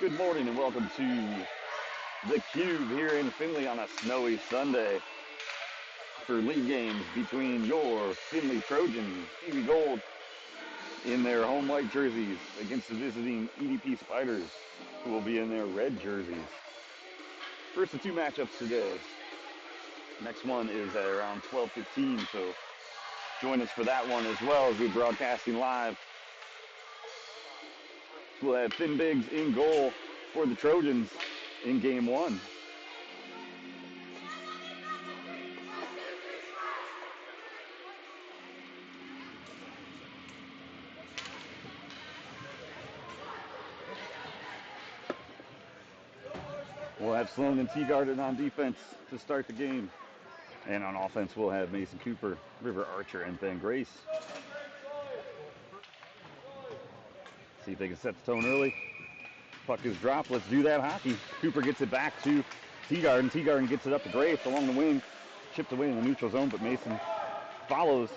Good morning and welcome to the Cube here in Findlay on a snowy Sunday for league games between your Findlay Trojans, Peewee Gold, in their home white jerseys against the visiting EDP Spiders, who will be in their red jerseys. First of two matchups today. Next one is at around 12:15, so join us for that one as well as we're broadcasting live. We'll have Finn Biggs in goal for the Trojans in game one. We'll have Sloan and Teagarden on defense to start the game. And on offense, we'll have Mason Cooper, River Archer, and Ben Grace. See if they can set the tone early. Puck is dropped. Let's do that hockey. Cooper gets it back to Teagarden. Teagarden gets it up to Grace along the wing. Chipped away in the neutral zone, but Mason follows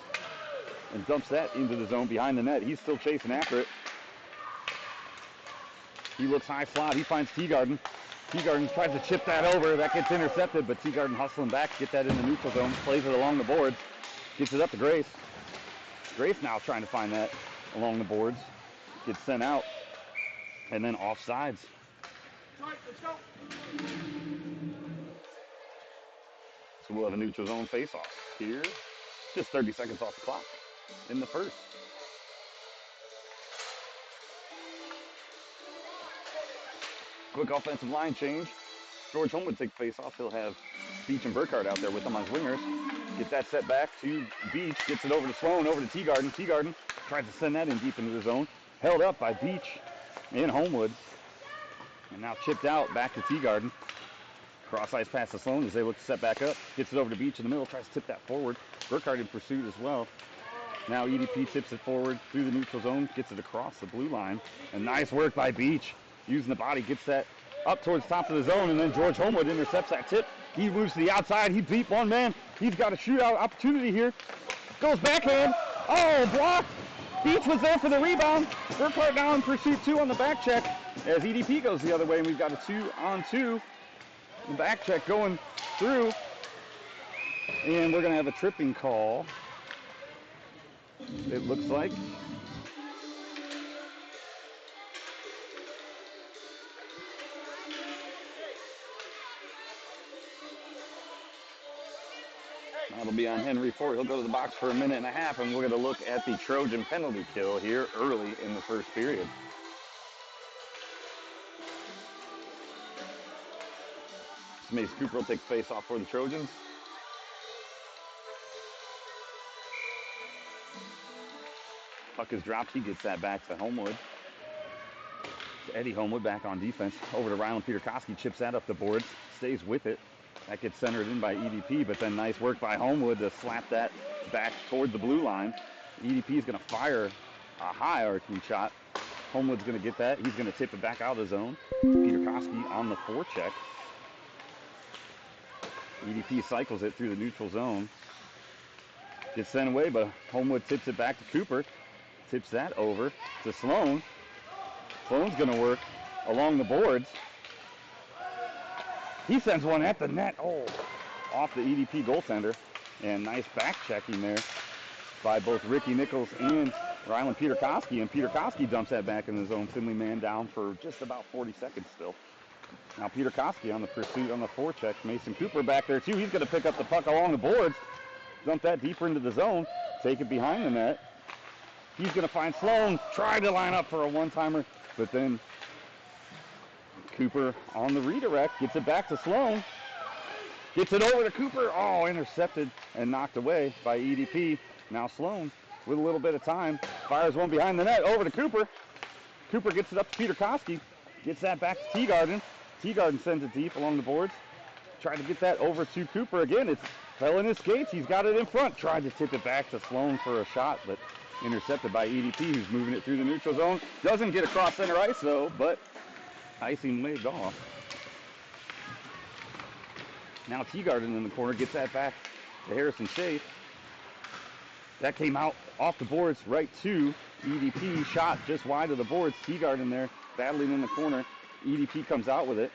and dumps that into the zone behind the net. He's still chasing after it. He looks high slot. He finds Teagarden. Teagarden tries to chip that over. That gets intercepted, but Teagarden hustling back, get that in the neutral zone, plays it along the boards, gets it up to Grace. Grace now trying to find that along the boards. Gets sent out, and then offsides. Let's go. So we'll have a neutral zone face-off here. Just 30 seconds off the clock in the first. Quick offensive line change. George Homewood takes face-off. He'll have Beach and Burkhardt out there with them as wingers. Gets that set back to Beach. Gets it over to Sloan, over to Teagarden. Teagarden tries to send that in deep into the zone. Held up by Beach and Homewood. And now chipped out back to Teagarden. Cross ice pass to Sloan as they look to set back up. Gets it over to Beach in the middle. Tries to tip that forward. Burkhardt in pursuit as well. Now EDP tips it forward through the neutral zone. Gets it across the blue line. And nice work by Beach. Using the body. Gets that up towards top of the zone. And then George Homewood intercepts that tip. He moves to the outside. He beat one man. He's got a shootout opportunity here. Goes backhand. Oh, blocked. Beach was there for the rebound. Burkhardt now in pursuit two on the back check as EDP goes the other way, and we've got a 2-on-2. The back check going through, and we're going to have a tripping call, it looks like. That'll be on Henry Ford. He'll go to the box for a minute and a half, and we're going to look at the Trojan penalty kill here early in the first period. Mace Cooper will take face off for the Trojans. Puck is dropped. He gets that back to Homewood. Eddie Homewood back on defense. Over to Rylan Peterkowski. Chips that up the boards. Stays with it. That gets centered in by EDP, but then nice work by Homewood to slap that back toward the blue line. EDP is going to fire a high arcing shot. Homewood's going to get that. He's going to tip it back out of the zone. Peterkowski on the forecheck. EDP cycles it through the neutral zone. Gets sent away, but Homewood tips it back to Cooper. Tips that over to Sloan. Sloan's going to work along the boards. He sends one at the net. Oh, off the EDP goaltender. And nice back checking there by both Ricky Nichols and Rylan Peterkowski. And Peterkowski dumps that back in the zone. Finley man down for just about 40 seconds still. Now Peterkowski on the pursuit on the forecheck. Mason Cooper back there too. He's going to pick up the puck along the boards. Dump that deeper into the zone. Take it behind the net. He's going to find Sloan. Tried to line up for a one-timer. But then Cooper on the redirect. Gets it back to Sloan. Gets it over to Cooper. Oh, intercepted and knocked away by EDP. Now Sloan with a little bit of time. Fires one behind the net. Over to Cooper. Cooper gets it up to Peterkowski. Gets that back to Teagarden. Teagarden sends it deep along the boards. Tried to get that over to Cooper again. It's fell in his skates. He's got it in front. Tried to tip it back to Sloan for a shot, but intercepted by EDP, who's moving it through the neutral zone. Doesn't get across center ice, though, but icing waved off. Now Teagarden in the corner gets that back to Harrison Shea. That came out off the boards right to EDP. Shot just wide of the boards. Teagarden there battling in the corner. EDP comes out with it.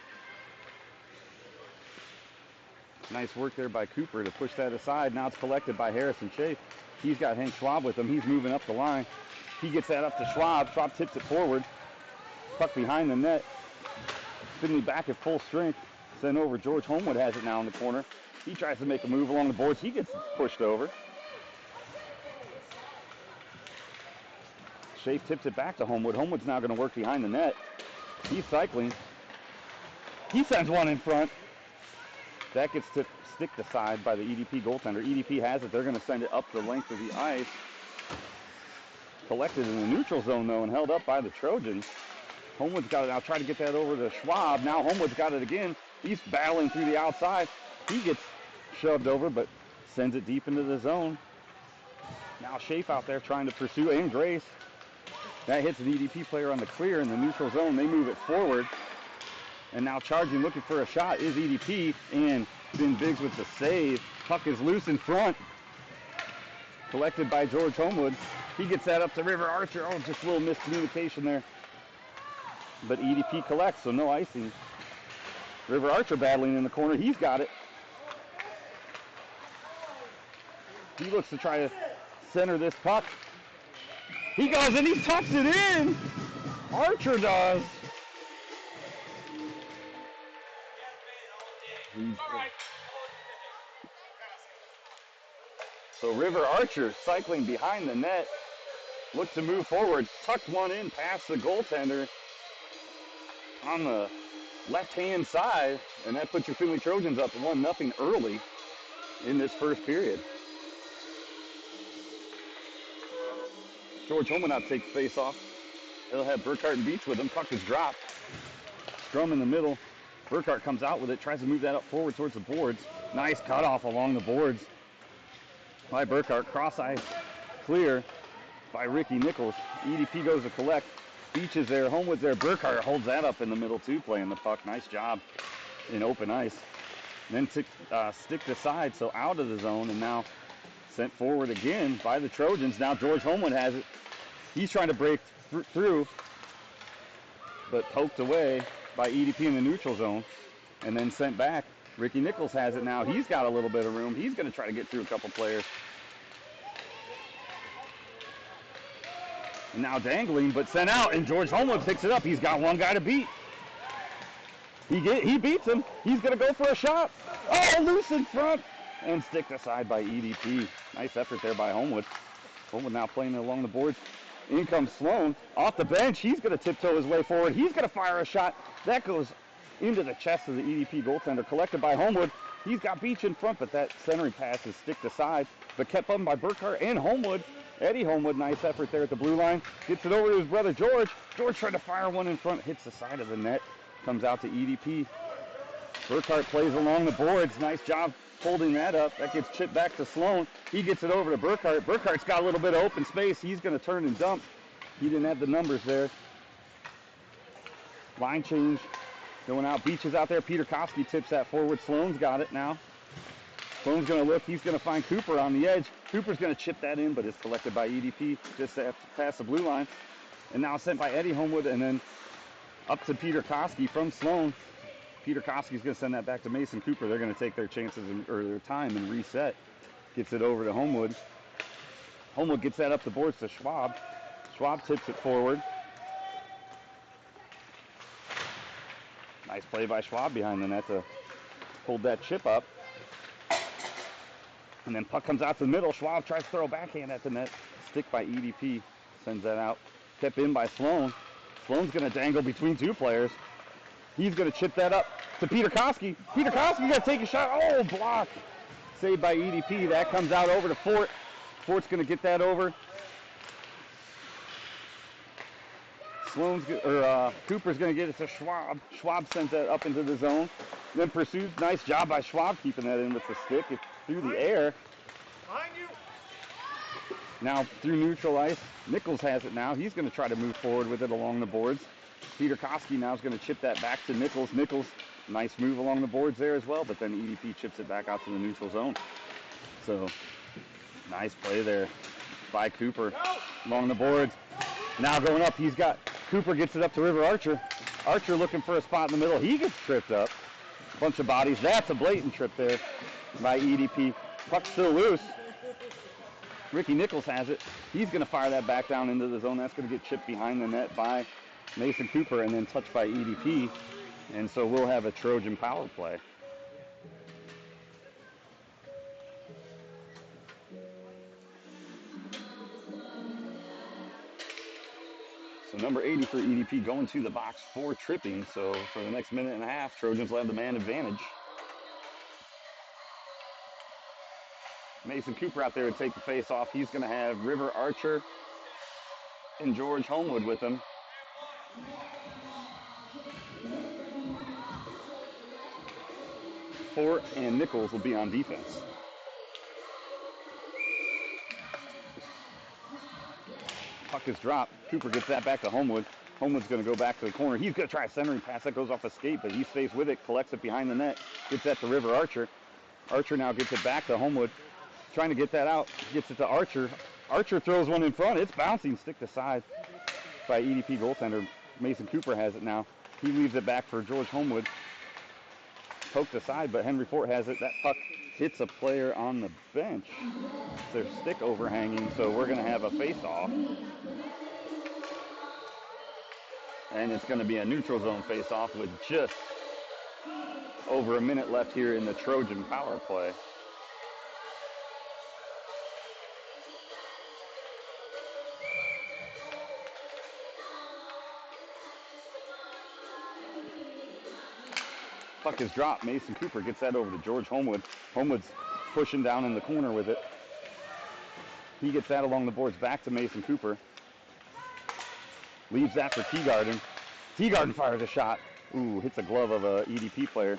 Nice work there by Cooper to push that aside. Now it's collected by Harrison Chafe. He's got Hank Schwab with him. He's moving up the line. He gets that up to Schwab. Schwab tips it forward. Puck behind the net. Findlay back at full strength. Sent over. George Homewood has it now in the corner. He tries to make a move along the boards. He gets pushed over. Chafe tips it back to Homewood. Homewood's now going to work behind the net. He's cycling. He sends one in front. That gets sticked aside by the EDP goaltender. EDP has it. They're going to send it up the length of the ice. Collected in the neutral zone, though, and held up by the Trojans. Homewood's got it now. Try to get that over to Schwab. Now Homewood's got it again. He's battling through the outside. He gets shoved over, but sends it deep into the zone. Now Chafe out there trying to pursue, and Grace. That hits an EDP player on the clear in the neutral zone. They move it forward. And now charging, looking for a shot, is EDP. And Finn Biggs with the save. Puck is loose in front. Collected by George Homewood. He gets that up to River Archer. Oh, just a little miscommunication there. But EDP collects, so no icing. River Archer battling in the corner. He's got it. He looks to try to center this puck. He goes and he tucks it in. Archer does. So River Archer cycling behind the net. Looked to move forward. Tucked one in past the goaltender on the left-hand side. And that puts your Findlay Trojans up 1-0 early in this first period. George Homewood now takes face off. He'll have Burkhart and Beach with him. Puck is dropped. Scrum in the middle. Burkhart comes out with it, tries to move that up forward towards the boards. Nice cutoff along the boards by Burkhart. Cross ice clear by Ricky Nichols. EDP goes to collect. Beach is there. Homewood's there. Burkhart holds that up in the middle too, playing the puck. Nice job in open ice. And then sticked aside, so out of the zone, and now sent forward again by the Trojans. Now George Homewood has it. He's trying to break through, but poked away by EDP in the neutral zone, and then sent back. Ricky Nichols has it now. He's got a little bit of room. He's going to try to get through a couple players. And now dangling, but sent out, and George Homewood picks it up. He's got one guy to beat. He beats him. He's going to go for a shot. Oh, loose in front, and sticked aside by EDP. Nice effort there by Homewood. Homewood now playing along the boards. In comes Sloan off the bench. He's going to tiptoe his way forward. He's going to fire a shot. That goes into the chest of the EDP goaltender. Collected by Homewood. He's got Beach in front, but that centering pass is sticked aside. But kept up by Burkhart and Homewood. Eddie Homewood, nice effort there at the blue line. Gets it over to his brother George. George tried to fire one in front. Hits the side of the net. Comes out to EDP. Burkhart plays along the boards. Nice job holding that up. That gets chipped back to Sloan. He gets it over to Burkhart. Burkhart's got a little bit of open space. He's going to turn and dump. He didn't have the numbers there. Line change going out. Beach is out there. Peter Koski tips that forward. Sloan's got it now. Sloan's going to look. He's going to find Cooper on the edge. Cooper's going to chip that in, but it's collected by EDP just past the blue line. And now sent by Eddie Homewood, and then up to Peter Koski from Sloan. Peter Koski's going to send that back to Mason Cooper. They're going to take their chances or their time and reset. Gets it over to Homewood. Homewood gets that up the boards to Schwab. Schwab tips it forward. Nice play by Schwab behind the net to hold that chip up. And then puck comes out to the middle. Schwab tries to throw a backhand at the net. Stick by EDP. Sends that out. Kept in by Sloan. Sloan's going to dangle between two players. He's going to chip that up to Peter Koski. Peter Koski going to take a shot. Oh, blocked. Saved by EDP. That comes out over to Fort. Fort's going to get that over. Cooper's going to get it to Schwab. Schwab sent that up into the zone. Then pursues. Nice job by Schwab keeping that in with the stick through the air. Behind you. Now through neutral ice. Nichols has it now. He's going to try to move forward with it along the boards. Peter Koski now is going to chip that back to Nichols. Nichols, nice move along the boards there as well, but then EDP chips it back out to the neutral zone. So, nice play there by Cooper along the boards. Now going up, Cooper gets it up to River Archer. Archer looking for a spot in the middle. He gets tripped up. Bunch of bodies. That's a blatant trip there by EDP. Puck's still loose. Ricky Nichols has it. He's going to fire that back down into the zone. That's going to get chipped behind the net by Mason Cooper and then touched by EDP. And so we'll have a Trojan power play. So number 80 for EDP going to the box for tripping. So for the next minute and a half, Trojans will have the man advantage. Mason Cooper out there to take the face off. He's going to have River Archer and George Homewood with him. Fort and Nichols will be on defense. Puck is dropped. Cooper gets that back to Homewood. Homewood's going to go back to the corner. He's going to try a centering pass. That goes off a skate, but he stays with it, collects it behind the net, gets that to River Archer. Archer now gets it back to Homewood. Trying to get that out. Gets it to Archer. Archer throws one in front. It's bouncing stick to side by EDP goaltender. Mason Cooper has it now. He leaves it back for George Homewood. Poked aside, but Henry Fort has it. That puck hits a player on the bench. Their stick overhanging, so we're going to have a face-off. And it's going to be a neutral zone face-off with just over a minute left here in the Trojan power play. Puck is dropped. Mason Cooper gets that over to George Homewood. Homewood's pushing down in the corner with it. He gets that along the boards back to Mason Cooper. Leaves that for Teagarden. Teagarden fires a shot. Ooh, hits a glove of a EDP player.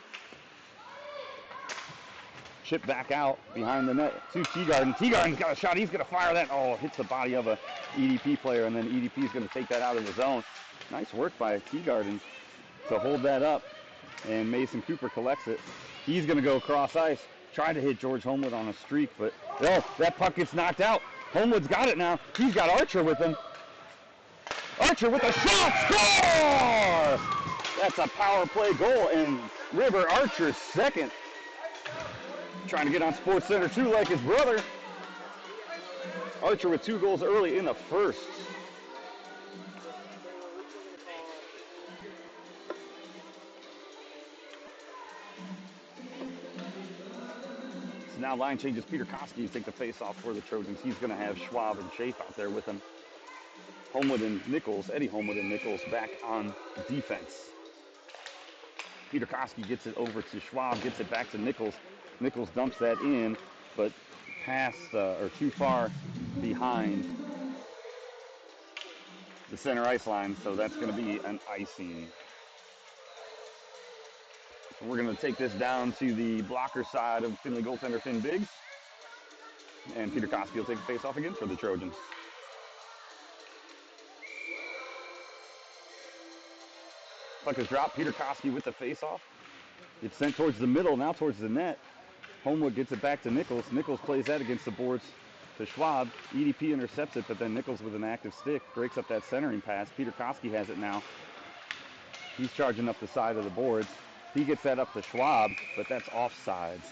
Chip back out behind the net to Teagarden. Teagarden's got a shot. He's going to fire that. Oh, hits the body of a EDP player, and then EDP's going to take that out of the zone. Nice work by Teagarden to hold that up. And Mason Cooper collects it. He's going to go across ice, try to hit George Homewood on a streak, but oh, that puck gets knocked out. Homewood's got it now. He's got Archer with him. Archer with a shot, score! That's a power play goal, and River Archer's second. Trying to get on Sports Center 2 like his brother. Archer with 2 goals early in the first. Now line changes. Peter Koski to take the face off for the Trojans. He's going to have Schwab and Schaaf out there with him. Homewood and Nichols, Eddie Homewood and Nichols back on defense. Peter Koski gets it over to Schwab, gets it back to Nichols. Nichols dumps that in, but past or too far behind the center ice line, so that's going to be an icing. We're going to take this down to the blocker side of Findlay goaltender Finn Biggs. And Peter Koski will take the face off again for the Trojans. Puck is dropped. Peter Koski with the face off. It's sent towards the middle, now towards the net. Homewood gets it back to Nichols. Nichols plays that against the boards to Schwab. EDP intercepts it, but then Nichols with an active stick breaks up that centering pass. Peter Koski has it now. He's charging up the side of the boards. He gets that up to Schwab, but that's offsides.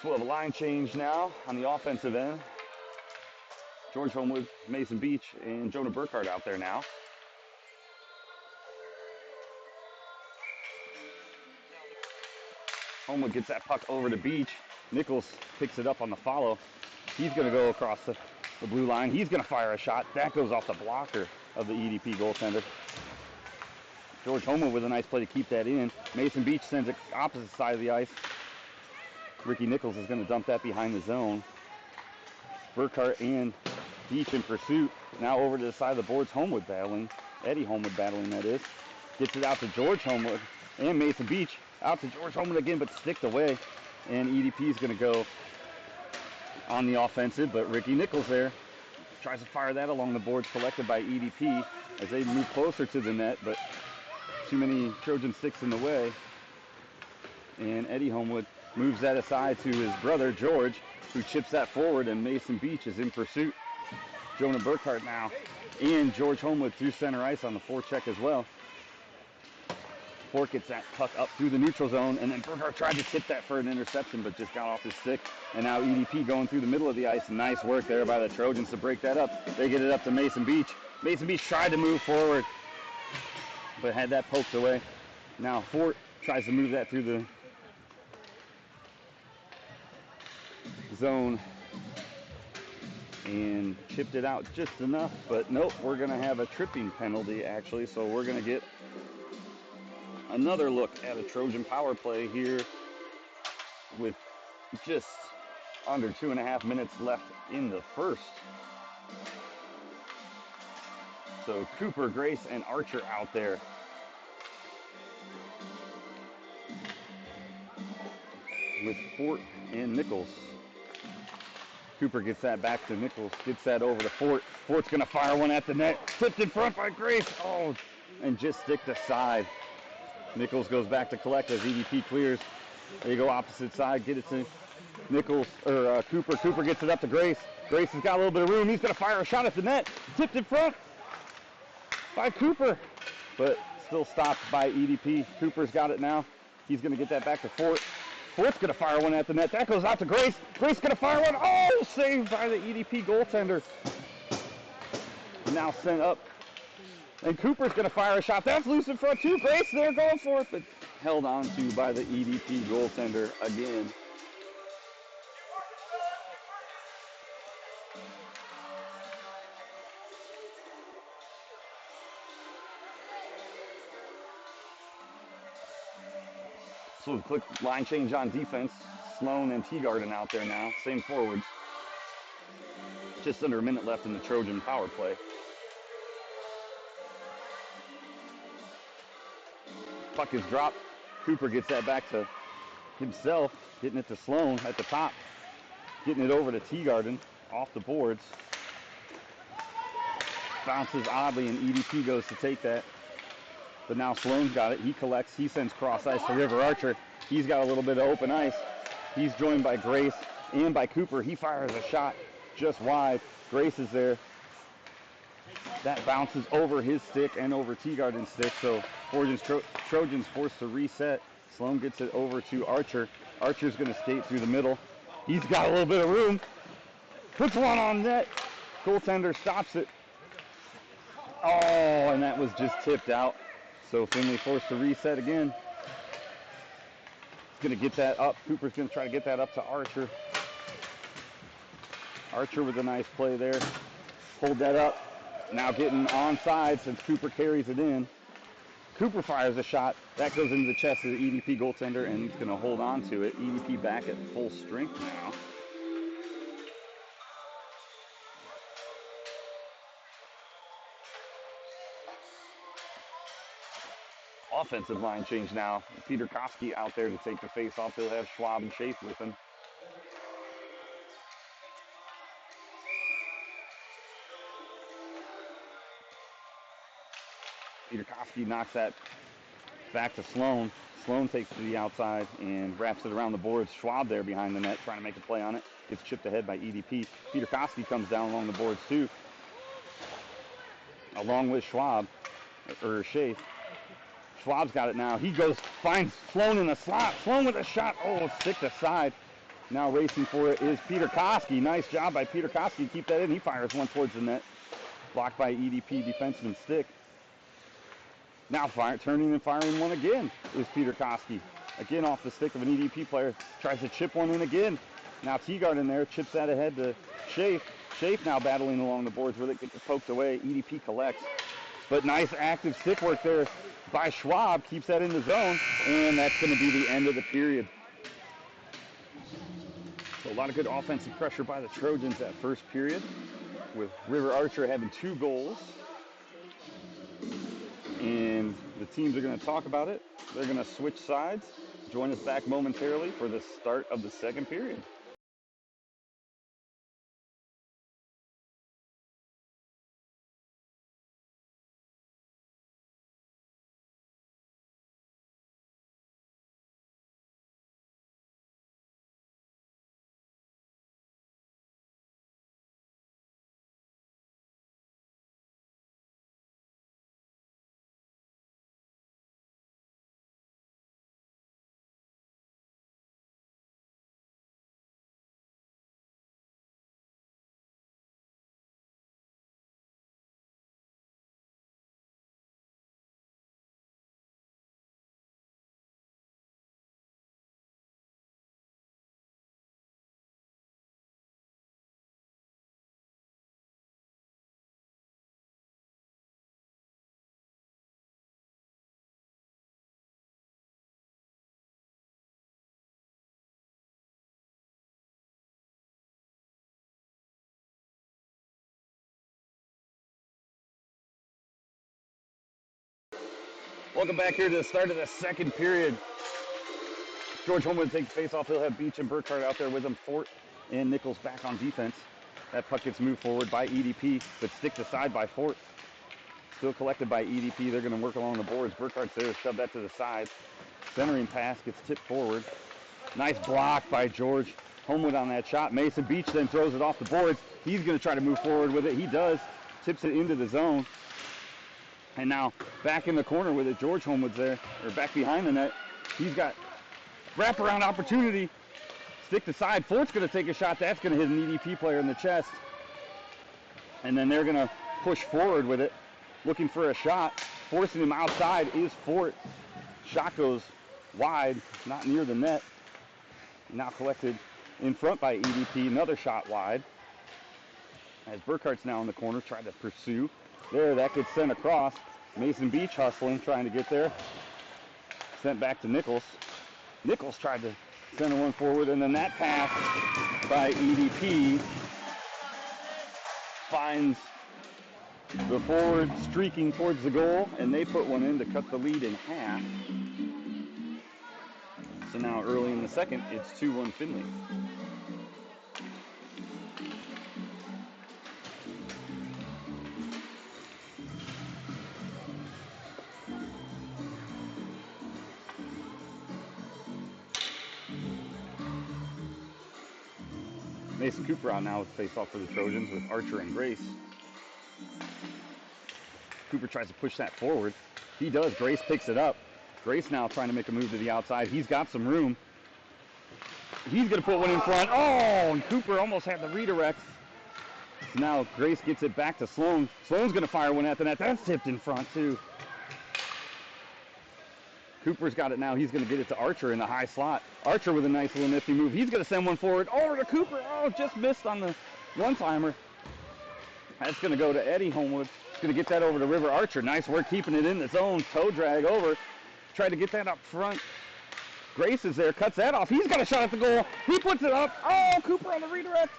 So we'll have a line change now on the offensive end. George Homewood, Mason Beach, and Jonah Burkhardt out there now. Homewood gets that puck over to Beach. Nichols picks it up on the follow. He's going to go across the blue line. He's going to fire a shot. That goes off the blocker of the EDP goaltender. George Homewood with a nice play to keep that in. Mason Beach sends it opposite side of the ice. Ricky Nichols is going to dump that behind the zone. Burkhardt and Beach in pursuit. Now over to the side of the boards. Homewood battling. Eddie Homewood battling, that is. Gets it out to George Homewood and Mason Beach. Out to George Homewood again, but sticked away. And EDP is going to go on the offensive, but Ricky Nichols there tries to fire that along the boards, collected by EDP as they move closer to the net, but too many Trojan sticks in the way. And Eddie Homewood moves that aside to his brother, George, who chips that forward, and Mason Beach is in pursuit. Jonah Burkhart now, and George Homewood through center ice on the forecheck as well. Fort gets that puck up through the neutral zone, and then Burkhart tried to tip that for an interception, but just got off his stick. And now EDP going through the middle of the ice. Nice work there by the Trojans to break that up. They get it up to Mason Beach. Mason Beach tried to move forward, but had that poked away. Now Fort tries to move that through the zone and chipped it out just enough, but nope, we're going to have a tripping penalty actually, so we're going to get another look at a Trojan power play here with just under 2.5 minutes left in the first. So Cooper, Grace, and Archer out there. With Fort and Nichols. Cooper gets that back to Nichols, gets that over to Fort. Fort's going to fire one at the net. Tipped in front by Grace. Oh, and just sticked aside. Nichols goes back to collect as EDP clears. There you go, opposite side. Get it to Nichols, or Cooper. Cooper gets it up to Grace. Grace has got a little bit of room. He's going to fire a shot at the net. Tipped in front by Cooper, but still stopped by EDP. Cooper's got it now. He's going to get that back to Fort. Fort's going to fire one at the net. That goes out to Grace. Grace going to fire one. Oh, saved by the EDP goaltender. Now sent up. And Cooper's going to fire a shot. That's loose in front too. Grace there going for it, but held on to by the EDP goaltender again. So a quick line change on defense. Sloan and Teagarden out there now. Same forwards. Just under a minute left in the Trojan power play. Puck is dropped. Cooper gets that back to himself. Getting it to Sloan at the top. Getting it over to Teagarden off the boards. Bounces oddly and EDP goes to take that. But now Sloan's got it. He collects. He sends cross ice to River Archer. He's got a little bit of open ice. He's joined by Grace and by Cooper. He fires a shot just wide. Grace is there. That bounces over his stick and over Teagarden's stick. So Trojans forced to reset. Sloan gets it over to Archer. Archer's going to skate through the middle. He's got a little bit of room. Puts one on net. Goaltender stops it. Oh, and that was just tipped out. So Findlay forced to reset again. He's going to get that up. Cooper's going to try to get that up to Archer. Archer with a nice play there. Hold that up. Now getting onside since Cooper carries it in. Cooper fires a shot. That goes into the chest of the EDP goaltender, and he's going to hold on to it. EDP back at full strength now. Offensive line change now. Peter Koski out there to take the face off. He'll have Schwab and Chase with him. Peter Koski knocks that back to Sloan. Sloan takes it to the outside and wraps it around the boards. Schwab there behind the net trying to make a play on it. Gets chipped ahead by EDP. Peter Koski comes down along the boards too. Along with Schwab, or Shea. Schwab's got it now. He goes, finds Sloan in the slot. Sloan with a shot. Oh, sticked aside. Now racing for it is Peter Koski. Nice job by Peter Koski to keep that in. He fires one towards the net. Blocked by EDP defenseman Stick. Now turning and firing one again is Peter Koski. Again off the stick of an EDP player. Tries to chip one in again. Now Teagarden there chips that ahead to Shafe. Shafe now battling along the boards with it. Gets it poked away. EDP collects. But nice active stick work there by Schwab. Keeps that in the zone. And that's going to be the end of the period. So a lot of good offensive pressure by the Trojans that first period, with River Archer having 2 goals. And the teams are going to talk about it. They're going to switch sides. Join us back momentarily for the start of the second period. Welcome back here to the start of the second period. George Homewood takes face off. He'll have Beach and Burkhardt out there with him. Fort and Nichols back on defense. That puck gets moved forward by EDP, but sticked aside by Fort. Still collected by EDP. They're going to work along the boards. Burkhardt's there to shove that to the side. Centering pass gets tipped forward. Nice block by George Homewood on that shot. Mason Beach then throws it off the boards. He's going to try to move forward with it. He does. Tips it into the zone. And now back in the corner with it. George Homewood's there, or back behind the net. He's got wraparound opportunity. Stick to side. Fort's going to take a shot. That's going to hit an EDP player in the chest. And then they're going to push forward with it, looking for a shot. Forcing him outside is Fort. Shot goes wide, not near the net. Now collected in front by EDP. Another shot wide. As Burkhardt's now in the corner, trying to pursue. There, that gets sent across. Mason Beach hustling, trying to get there. Sent back to Nichols. Nichols tried to center one forward, and then that pass by EDP finds the forward streaking towards the goal, and they put one in to cut the lead in half. So now early in the second, it's 2-1 Findlay. Mason Cooper out now with face-off for the Trojans with Archer and Grace. Cooper tries to push that forward. He does. Grace picks it up. Grace now trying to make a move to the outside. He's got some room. He's going to put one in front. Oh, and Cooper almost had the redirect. So now Grace gets it back to Sloan. Sloan's going to fire one at the net. That's tipped in front, too. Cooper's got it now. He's going to get it to Archer in the high slot. Archer with a nice little nifty move. He's going to send one forward. Over to Cooper. Oh, just missed on the one-timer. That's going to go to Eddie Homewood. He's going to get that over to River Archer. Nice work keeping it in the zone. Toe drag over. Tried to get that up front. Grace is there. Cuts that off. He's got a shot at the goal. He puts it up. Oh, Cooper on the redirect.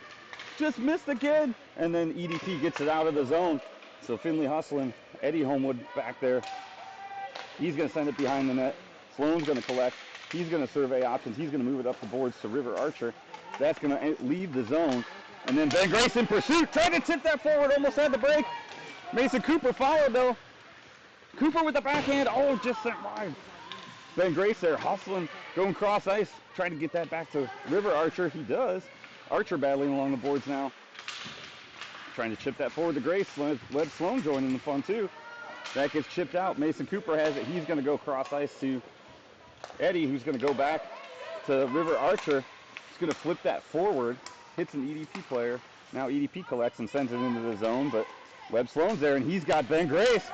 Just missed again. And then EDP gets it out of the zone. So Findlay hustling. Eddie Homewood back there. He's going to send it behind the net. Sloan's going to collect. He's going to survey options. He's going to move it up the boards to River Archer. That's going to leave the zone. And then Ben Grace in pursuit. Tried to tip that forward. Almost had the break. Mason Cooper fired, though. Cooper with the backhand. Oh, just sent wide. Ben Grace there hustling. Going cross ice. Trying to get that back to River Archer. He does. Archer battling along the boards now. Trying to chip that forward to Grace. Let Sloan join in the fun, too. That gets chipped out. Mason Cooper has it. He's going to go cross ice to Eddie, who's going to go back to River Archer. He's going to flip that forward. Hits an EDP player. Now EDP collects and sends it into the zone, but Webb Sloan's there, and he's got Ben Grace.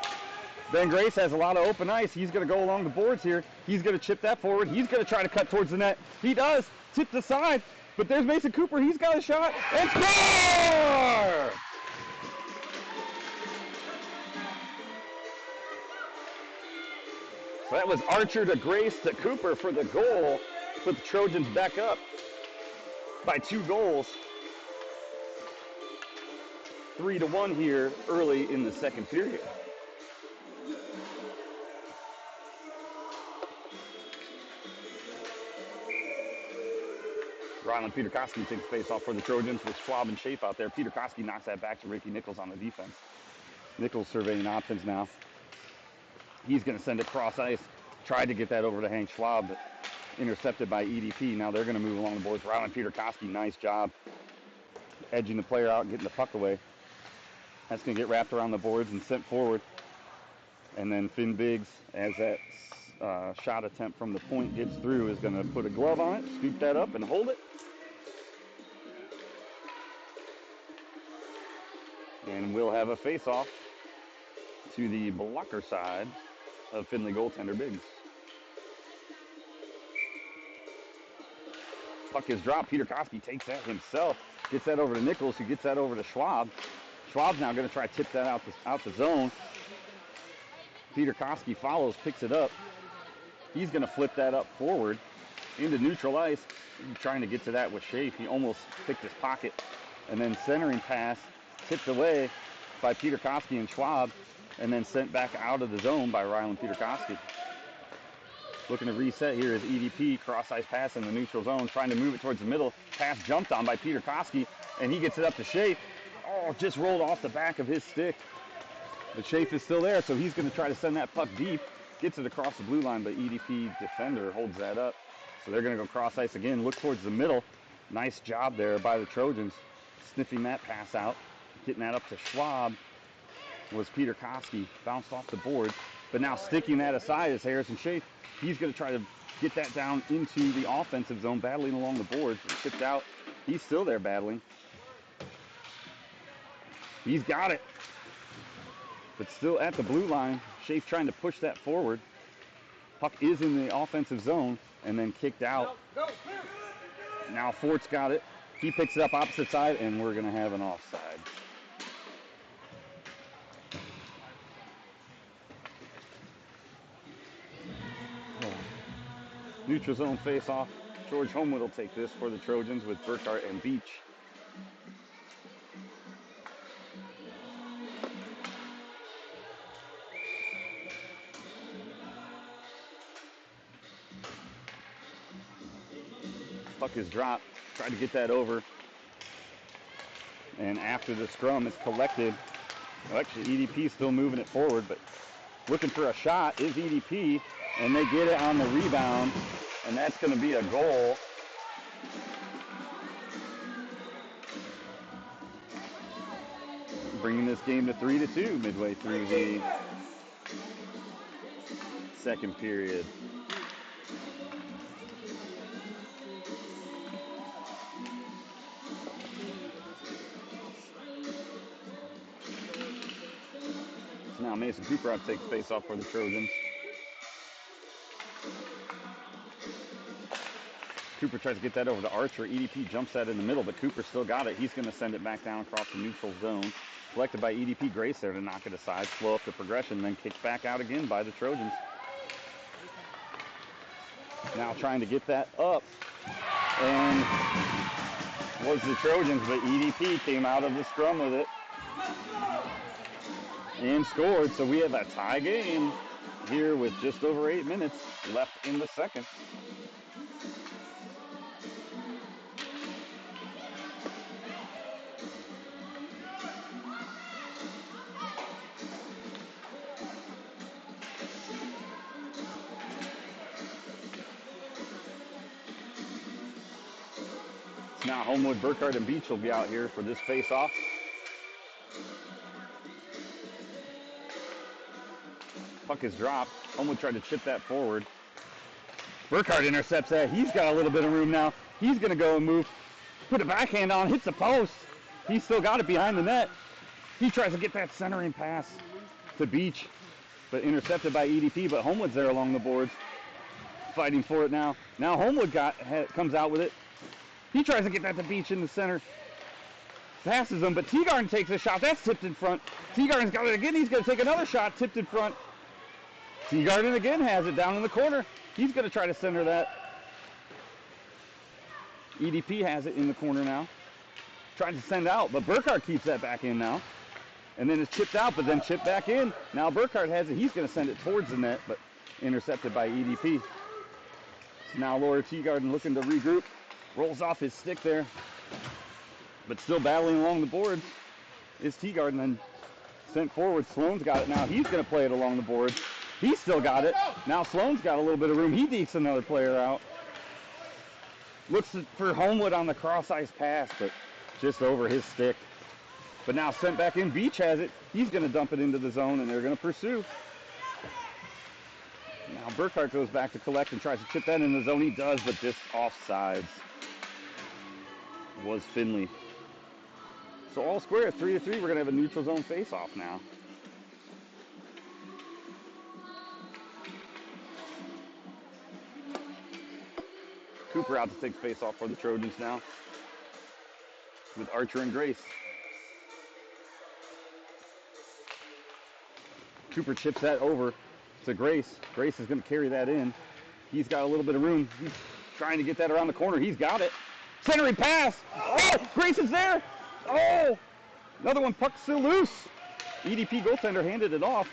Ben Grace has a lot of open ice. He's going to go along the boards here. He's going to chip that forward. He's going to try to cut towards the net. He does. Tip the side, but there's Mason Cooper. He's got a shot. And score! So that was Archer to Grace to Cooper for the goal. Put the Trojans back up by 2 goals. 3-1 here early in the second period. Rylan Peterkoski takes face off for the Trojans with Schwab and Shape out there. Peterkoski knocks that back to Ricky Nichols on the defense. Nichols surveying options now. He's going to send it cross ice. Tried to get that over to Hank Schwab, but intercepted by EDP. Now they're going to move along the boards. Rylan Peterkoski, nice job. Edging the player out, getting the puck away. That's going to get wrapped around the boards and sent forward. And then Finn Biggs, as that shot attempt from the point gets through, is going to put a glove on it, scoop that up, and hold it. And we'll have a face-off to the blocker side of Findlay goaltender Biggs. Puck is dropped. Peterkoski takes that himself. Gets that over to Nichols, who gets that over to Schwab. Schwab's now going to try to tip that out the zone. Peterkoski follows, picks it up. He's going to flip that up forward into neutral ice. Trying to get to that with Shafe. He almost picked his pocket. And then centering pass tipped away by Peterkoski and Schwab. and then sent back out of the zone by Rylan Peterkoski. Looking to reset here is EDP, cross-ice pass in the neutral zone, trying to move it towards the middle. Pass jumped on by Peterkoski, and he gets it up to Schaaf. Oh, just rolled off the back of his stick. But Schaaf is still there, so he's going to try to send that puck deep. Gets it across the blue line, but EDP defender holds that up. So they're going to go cross-ice again, look towards the middle. Nice job there by the Trojans, sniffing that pass out. Getting that up to Schwab was Peterkoski, bounced off the board. But now sticking that aside is Harrison Schaaf. He's going to try to get that down into the offensive zone, battling along the board. Tipped out. He's still there battling. He's got it. But still at the blue line. Schaaf trying to push that forward. Puck is in the offensive zone and then kicked out. Now Fort's got it. He picks it up opposite side, and we're going to have an offside. Neutral zone face-off. George Homewood will take this for the Trojans with Burkhart and Beach. Puck is dropped. Try to get that over. And after the scrum, it's collected. Well, actually, EDP is still moving it forward, but looking for a shot is EDP, and they get it on the rebound, and that's going to be a goal. Bringing this game to 3-2 midway through the second period. So now Mason Cooper out takes face off for the Trojans. Cooper tries to get that over to Archer. EDP jumps that in the middle, but Cooper still got it. He's going to send it back down across the neutral zone. Collected by EDP. Grace there to knock it aside, slow up the progression, then kicked back out again by the Trojans. Now trying to get that up, and was the Trojans, but EDP came out of the scrum with it and scored. So we have a tie game here with just over 8 minutes left in the second. Now Homewood, Burkhart, and Beach will be out here for this face-off. Puck is dropped. Homewood tried to chip that forward. Burkhart intercepts that. He's got a little bit of room now. He's going to go and move. Put a backhand on, hits the post. He's still got it behind the net. He tries to get that centering pass to Beach, but intercepted by EDP, but Homewood's there along the boards. Fighting for it now. Now Homewood comes out with it. He tries to get that to Beach in the center. Passes him, but Teagarden takes a shot. That's tipped in front. Teagarden's got it again. He's going to take another shot, tipped in front. Teagarden again has it down in the corner. He's going to try to center that. EDP has it in the corner now. Trying to send out, but Burkhart keeps that back in now. And then it's chipped out, but then chipped back in. Now Burkhart has it. He's going to send it towards the net, but intercepted by EDP. So now Laura Teagarden looking to regroup. Rolls off his stick there, but still battling along the boards is Teagarden, then sent forward. Sloan's got it now. He's going to play it along the boards. He's still got it. Now Sloan's got a little bit of room. He dekes another player out. Looks for Homewood on the cross-ice pass, but just over his stick. But now sent back in. Beach has it. He's going to dump it into the zone, and they're going to pursue. Now Burkhart goes back to collect and tries to chip that in the zone. He does, but just offsides. Was Findlay. So all square, 3-3. We're going to have a neutral zone face-off now. Cooper out to take face-off for the Trojans now with Archer and Grace. Cooper chips that over to Grace. Grace is going to carry that in. He's got a little bit of room. He's trying to get that around the corner. He's got it. Centering pass. Oh, Grace is there. Oh, another one. Puck still loose. EDP goaltender handed it off.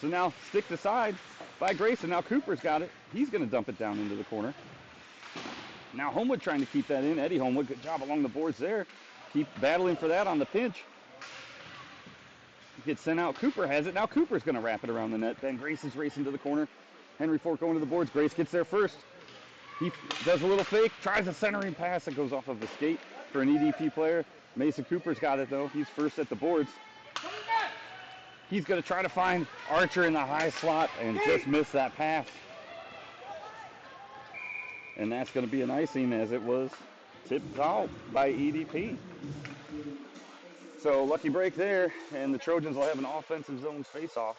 So now sticked aside by Grayson. Now Cooper's got it. He's going to dump it down into the corner. Now Homewood trying to keep that in. Eddie Homewood, good job along the boards there. Keep battling for that on the pinch. Gets sent out. Cooper has it. Now Cooper's going to wrap it around the net. Ben Grace is racing to the corner. Henry Fort going to the boards. Grace gets there first. He does a little fake. Tries a centering pass that goes off of the skate for an EDP player. Mason Cooper's got it, though. He's first at the boards. He's going to try to find Archer in the high slot and just miss that pass. And that's going to be an icing as it was tipped out by EDP. So lucky break there, and the Trojans will have an offensive zone face-off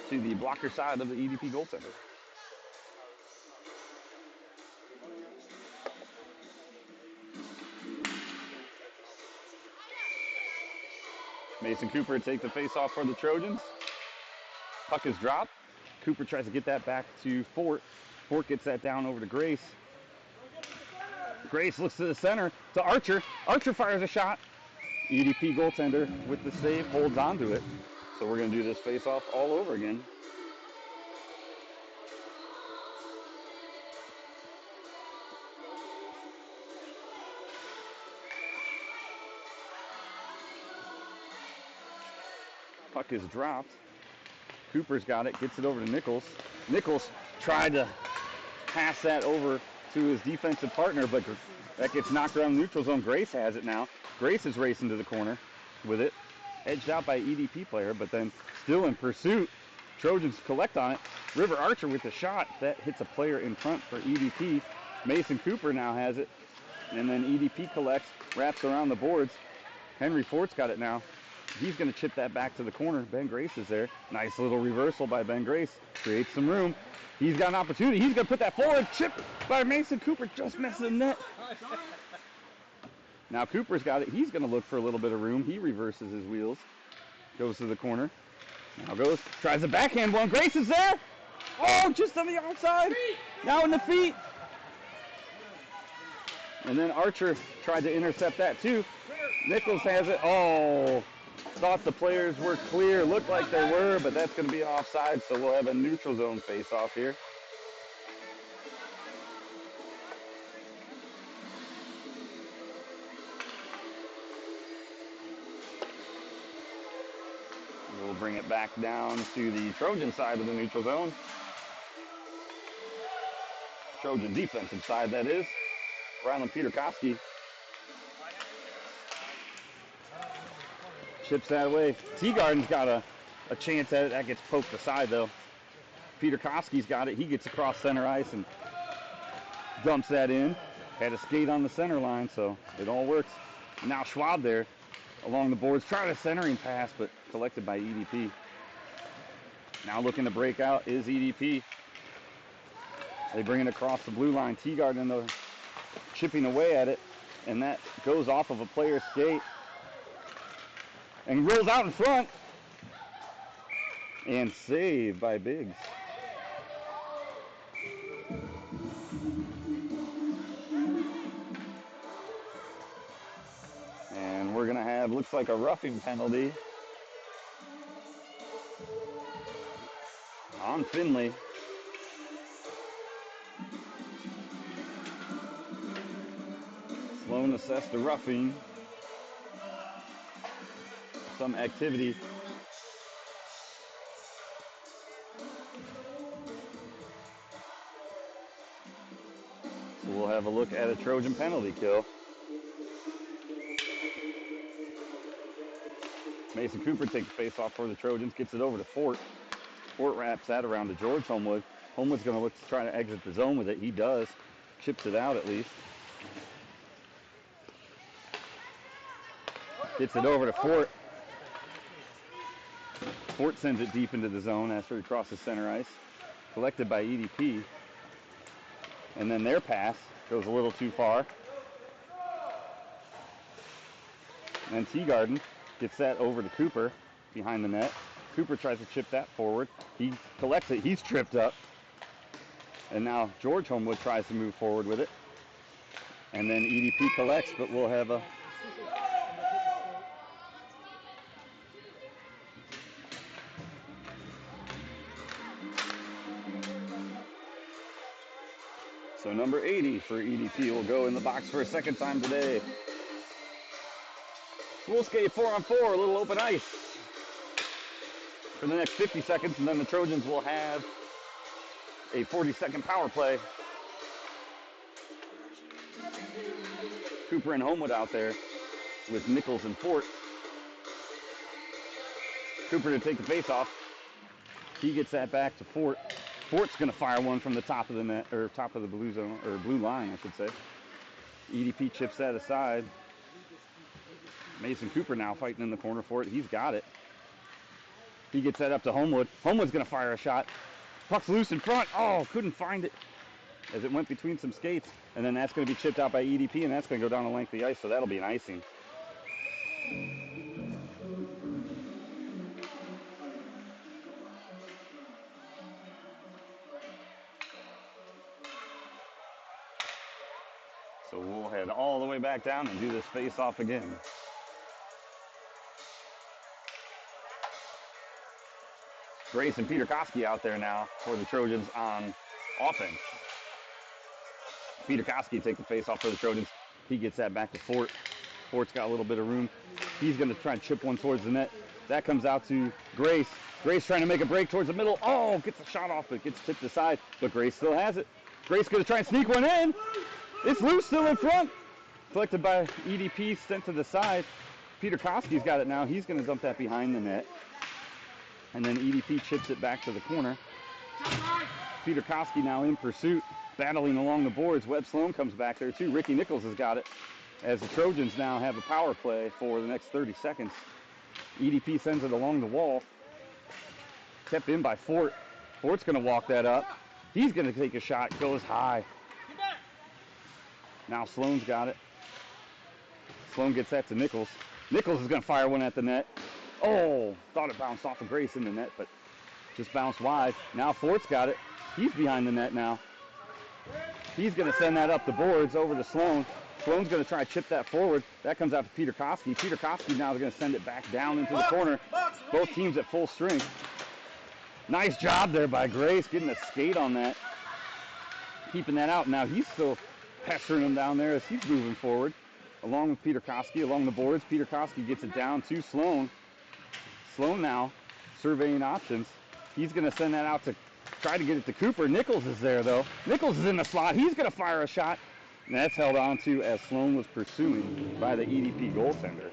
to the blocker side of the EDP goaltender. Mason Cooper take the face-off for the Trojans. Puck is dropped. Cooper tries to get that back to Fort. Fort gets that down over to Grace. Grace looks to the center to Archer. Archer fires a shot. EDP goaltender with the save holds on to it. So we're going to do this face-off all over again. Puck is dropped. Cooper's got it, gets it over to Nichols. Nichols tried to pass that over to his defensive partner, but that gets knocked around the neutral zone. Grace has it now. Grace is racing to the corner with it. Edged out by EDP player, but then still in pursuit. Trojans collect on it. River Archer with the shot. That hits a player in front for EDP. Mason Cooper now has it. And then EDP collects, wraps around the boards. Henry Fort's got it now. He's going to chip that back to the corner. Ben Grace is there. Nice little reversal by Ben Grace. Creates some room. He's got an opportunity. He's going to put that forward. Chip by Mason Cooper. Just missing the net. Now Cooper's got it. He's going to look for a little bit of room. He reverses his wheels. Goes to the corner. Now goes. Tries a backhand one. Grace is there. Oh, just on the outside. Now in the feet. And then Archer tried to intercept that too. Nichols has it. Oh. Thought the players were clear. Looked like they were, but that's going to be offside, so we'll have a neutral zone face-off here. We'll bring it back down to the Trojan side of the neutral zone. Trojan defensive side, that is. Rylan Peterkowski chips that away. Teagarden's got a chance at it. That gets poked aside, though. Peterkowski's got it. He gets across center ice and dumps that in. Had a skate on the center line, so it all works. Now Schwab there along the boards. Tried a centering pass, but collected by EDP. Now looking to break out is EDP. They bring it across the blue line. Teagarden chipping away at it, and that goes off of a player's skate. And rolls out in front. And saved by Biggs. And we're going to have, looks like a roughing penalty on Findlay. Sloan assessed the roughing. Some activity. So we'll have a look at a Trojan penalty kill. Mason Cooper takes the face off for the Trojans, gets it over to Fort. Fort wraps that around to George Homewood. Homewood's going to look to try to exit the zone with it. He does. Chips it out at least. Gets it over to Fort. Fort sends it deep into the zone after it crosses center ice. Collected by EDP. And then their pass goes a little too far. And Teagarden gets that over to Cooper behind the net. Cooper tries to chip that forward. He collects it. He's tripped up. And now George Homewood tries to move forward with it. And then EDP collects, but we'll have a So number 80 for EDP will go in the box for a second time today. We'll skate 4-on-4, a little open ice for the next 50 seconds, and then the Trojans will have a 40-second power play. Cooper and Homewood out there with Nichols and Fort. Cooper to take the face off. He gets that back to Fort. Fort's going to fire one from the top of the net, or top of the blue zone, or blue line, I should say. EDP chips that aside. Mason Cooper now fighting in the corner for it. He's got it. He gets that up to Homewood. Homewood's going to fire a shot. Puck's loose in front. Oh, couldn't find it as it went between some skates. And then that's going to be chipped out by EDP, and that's going to go down the length of the ice, so that'll be an icing. So we'll head all the way back down and do this face-off again. Grace and Peter Koski out there now for the Trojans on offense. Peter Koski take the face-off for the Trojans. He gets that back to Fort. Fort's got a little bit of room. He's going to try and chip one towards the net. That comes out to Grace. Grace trying to make a break towards the middle. Oh, gets a shot off, but gets tipped aside. But Grace still has it. Grace going to try and sneak one in. It's loose, still in front. Collected by EDP, sent to the side. Peter Koski's got it now. He's going to dump that behind the net. And then EDP chips it back to the corner. Peter Koski now in pursuit, battling along the boards. Webb Sloan comes back there too. Ricky Nichols has got it. As the Trojans now have a power play for the next 30 seconds. EDP sends it along the wall. Kept in by Fort. Fort's going to walk that up. He's going to take a shot, goes high. Now Sloan's got it. Sloan gets that to Nichols. Nichols is going to fire one at the net. Oh, thought it bounced off of Grace in the net, but just bounced wide. Now Fort's got it. He's behind the net now. He's going to send that up the boards over to Sloan. Sloan's going to try to chip that forward. That comes out to Peter Koski. Peter Koski now is going to send it back down into the corner. Both teams at full strength. Nice job there by Grace, getting a skate on that. Keeping that out. Now he's still pestering him down there as he's moving forward. Along with Peter Koski along the boards. Peter Koski gets it down to Sloan. Sloan now surveying options. He's going to send that out to try to get it to Cooper. Nichols is there, though. Nichols is in the slot. He's going to fire a shot. And that's held on to as Sloan was pursuing by the EDP goaltender.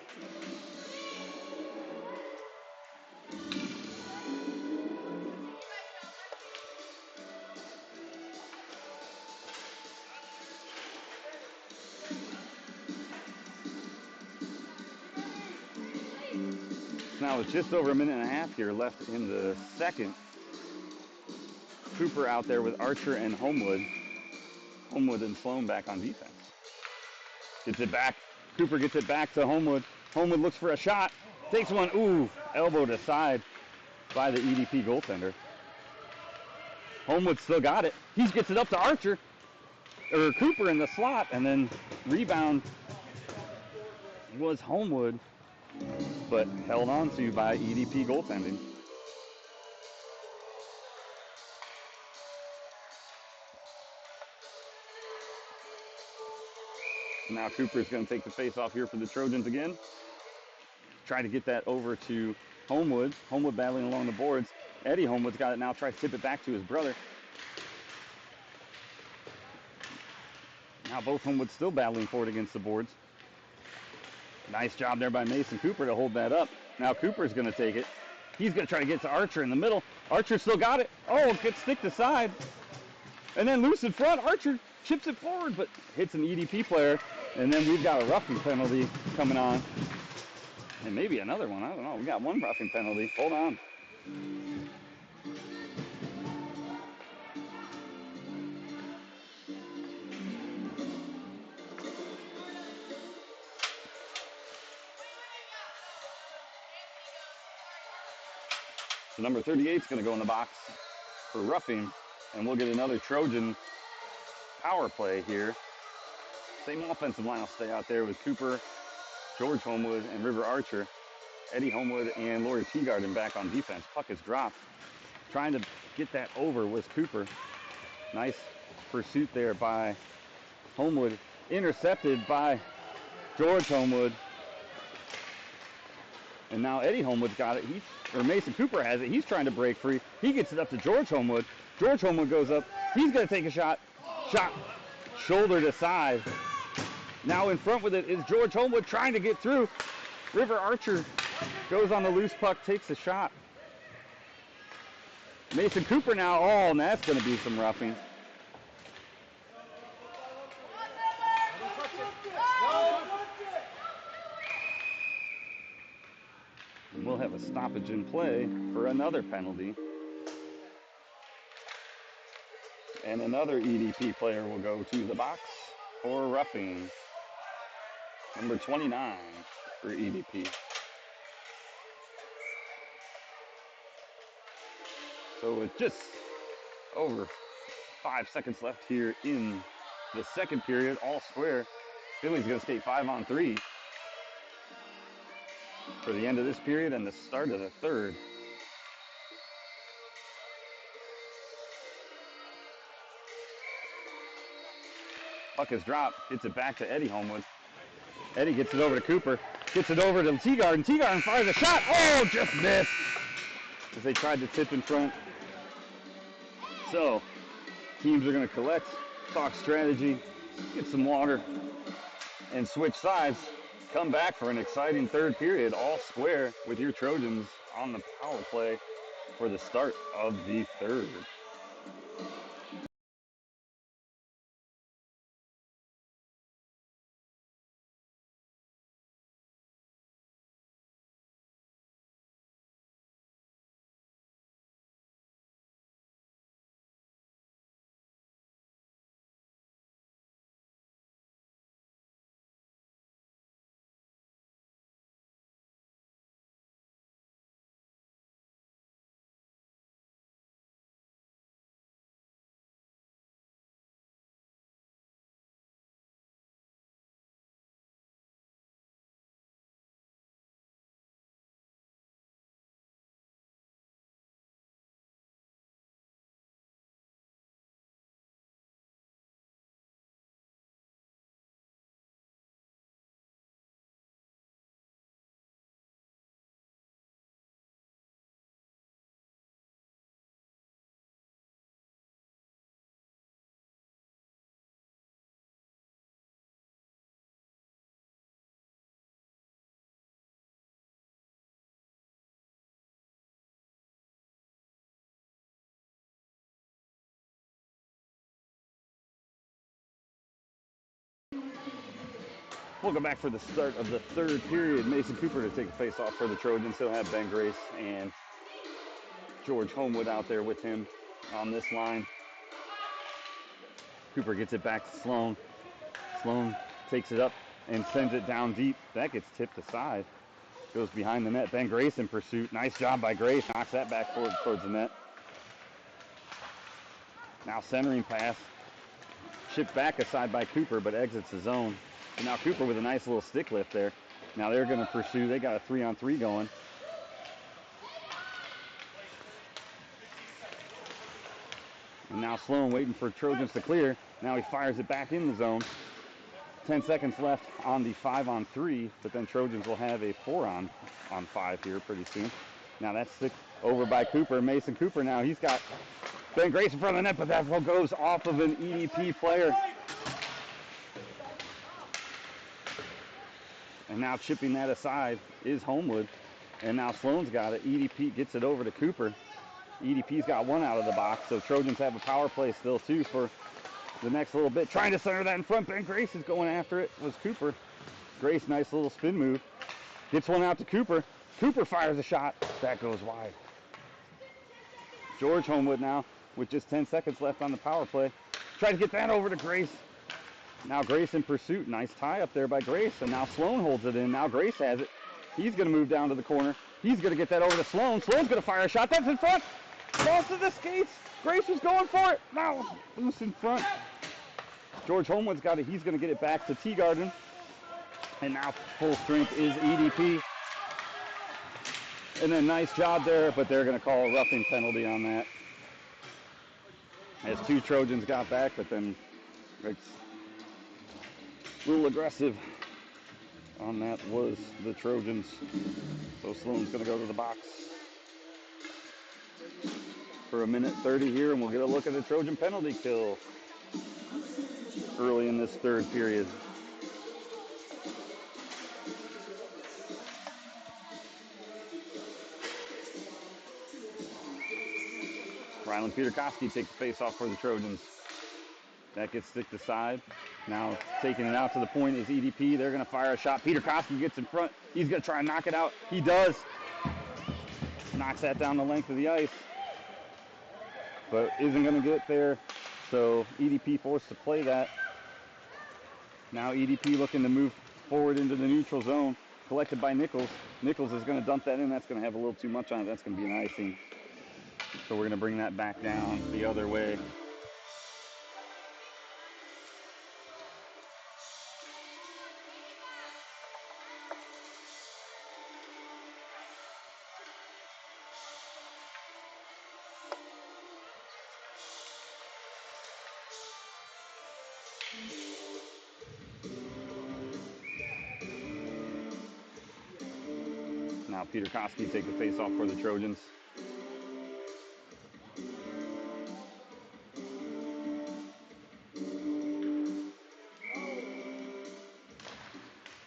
Now with just over a minute and a half here left in the second. Cooper out there with Archer and Homewood. Homewood and Sloan back on defense. Gets it back. Cooper gets it back to Homewood. Homewood looks for a shot. Takes one. Ooh, elbowed aside by the EDP goaltender. Homewood still got it. He gets it up to Archer. Or Cooper in the slot. And then rebound was Homewood, but held on to by EDP goaltending. Now Cooper's going to take the face off here for the Trojans again. Try to get that over to Homewood. Homewood battling along the boards. Eddie Homewood's got it now. Tries to tip it back to his brother. Now both Homewoods still battling for it against the boards. Nice job there by Mason Cooper to hold that up. Now Cooper's going to take it. He's going to try to get to Archer in the middle. Archer still got it. Oh, it gets sticked aside. And then loose in front. Archer chips it forward, but hits an EDP player. And then we've got a roughing penalty coming on. And maybe another one. I don't know. We got one roughing penalty. Hold on. So number 38 is going to go in the box for roughing, and we'll get another Trojan power play here. Same offensive line will stay out there with Cooper, George Homewood, and River Archer. Eddie Homewood and Laurie Teagarden back on defense. Puck is dropped. Trying to get that over was Cooper. Nice pursuit there by Homewood. Intercepted by George Homewood. And now Eddie Homewood's got it. Mason Cooper has it. He's trying to break free. He gets it up to George Homewood. George Homewood goes up. He's going to take a shot. Shot. Shoulder to side. Now in front with it is George Homewood trying to get through. River Archer goes on the loose puck, takes a shot. Mason Cooper now. Oh, and that's going to be some roughing. And we'll have a stoppage in play for another penalty. And another EDP player will go to the box for roughing. Number 29 for EDP. So with just over 5 seconds left here in the second period, all square. Findlay's going to skate 5-on-3 for the end of this period and the start of the third. Puck is dropped, gets it back to Eddie Homewood. Eddie gets it over to Cooper, gets it over to Teagarden. Teagarden fires a shot. Oh, just missed as they tried to tip in front. So teams are going to collect, talk strategy, get some water, and switch sides. Come back for an exciting third period, all square, with your Trojans on the power play for the start of the third. Welcome back for the start of the third period. Mason Cooper to take a face-off for the Trojans. He'll have Ben Grace and George Homewood out there with him on this line. Cooper gets it back to Sloan. Sloan takes it up and sends it down deep. That gets tipped aside. Goes behind the net. Ben Grace in pursuit. Nice job by Grace. Knocks that back forward towards the net. Now centering pass. Shipped back aside by Cooper, but exits the zone. And now Cooper with a nice little stick lift there. Now they're going to pursue. They got a 3-on-3 going. And now Sloan waiting for Trojans to clear. Now he fires it back in the zone. 10 seconds left on the 5-on-3, but then Trojans will have a 4-on-5 here pretty soon. Now that's stick over by Cooper. Mason Cooper now, he's got Ben Grace in front of the net, but that ball goes off of an EDP player. And now chipping that aside is Homewood. And now Sloan's got it. EDP gets it over to Cooper. EDP's got one out of the box, so Trojans have a power play still too for the next little bit. Trying to center that in front. Ben Grace is going after it. Was Cooper. Grace, nice little spin move. Gets one out to Cooper. Cooper fires a shot. That goes wide. George Homewood now with just 10 seconds left on the power play. Try to get that over to Grace. Now Grace in pursuit. Nice tie up there by Grace. And now Sloan holds it in. Now Grace has it. He's going to move down to the corner. He's going to get that over to Sloan. Sloan's going to fire a shot. That's in front. Falls to the skates. Grace was going for it. Now loose in front. George Homewood's got it. He's going to get it back to Teagarden. And now full strength is EDP. And then nice job there, but they're going to call a roughing penalty on that. as 2 Trojans got back, but then it's a little aggressive on that was the Trojans. So Sloan's going to go to the box for 1:30 here, and we'll get a look at a Trojan penalty kill early in this 3rd period. Rylan Peterkowski takes the face off for the Trojans. That gets sticked aside. Now taking it out to the point is EDP. They're going to fire a shot. Peterkowski gets in front. He's going to try and knock it out. He does. Knocks that down the length of the ice, but isn't going to get there. So EDP forced to play that. Now EDP looking to move forward into the neutral zone. Collected by Nichols. Nichols is going to dump that in. That's going to have a little too much on it. That's going to be an icing. So we're going to bring that back down the other way. Now Peterkowski take the face off for the Trojans.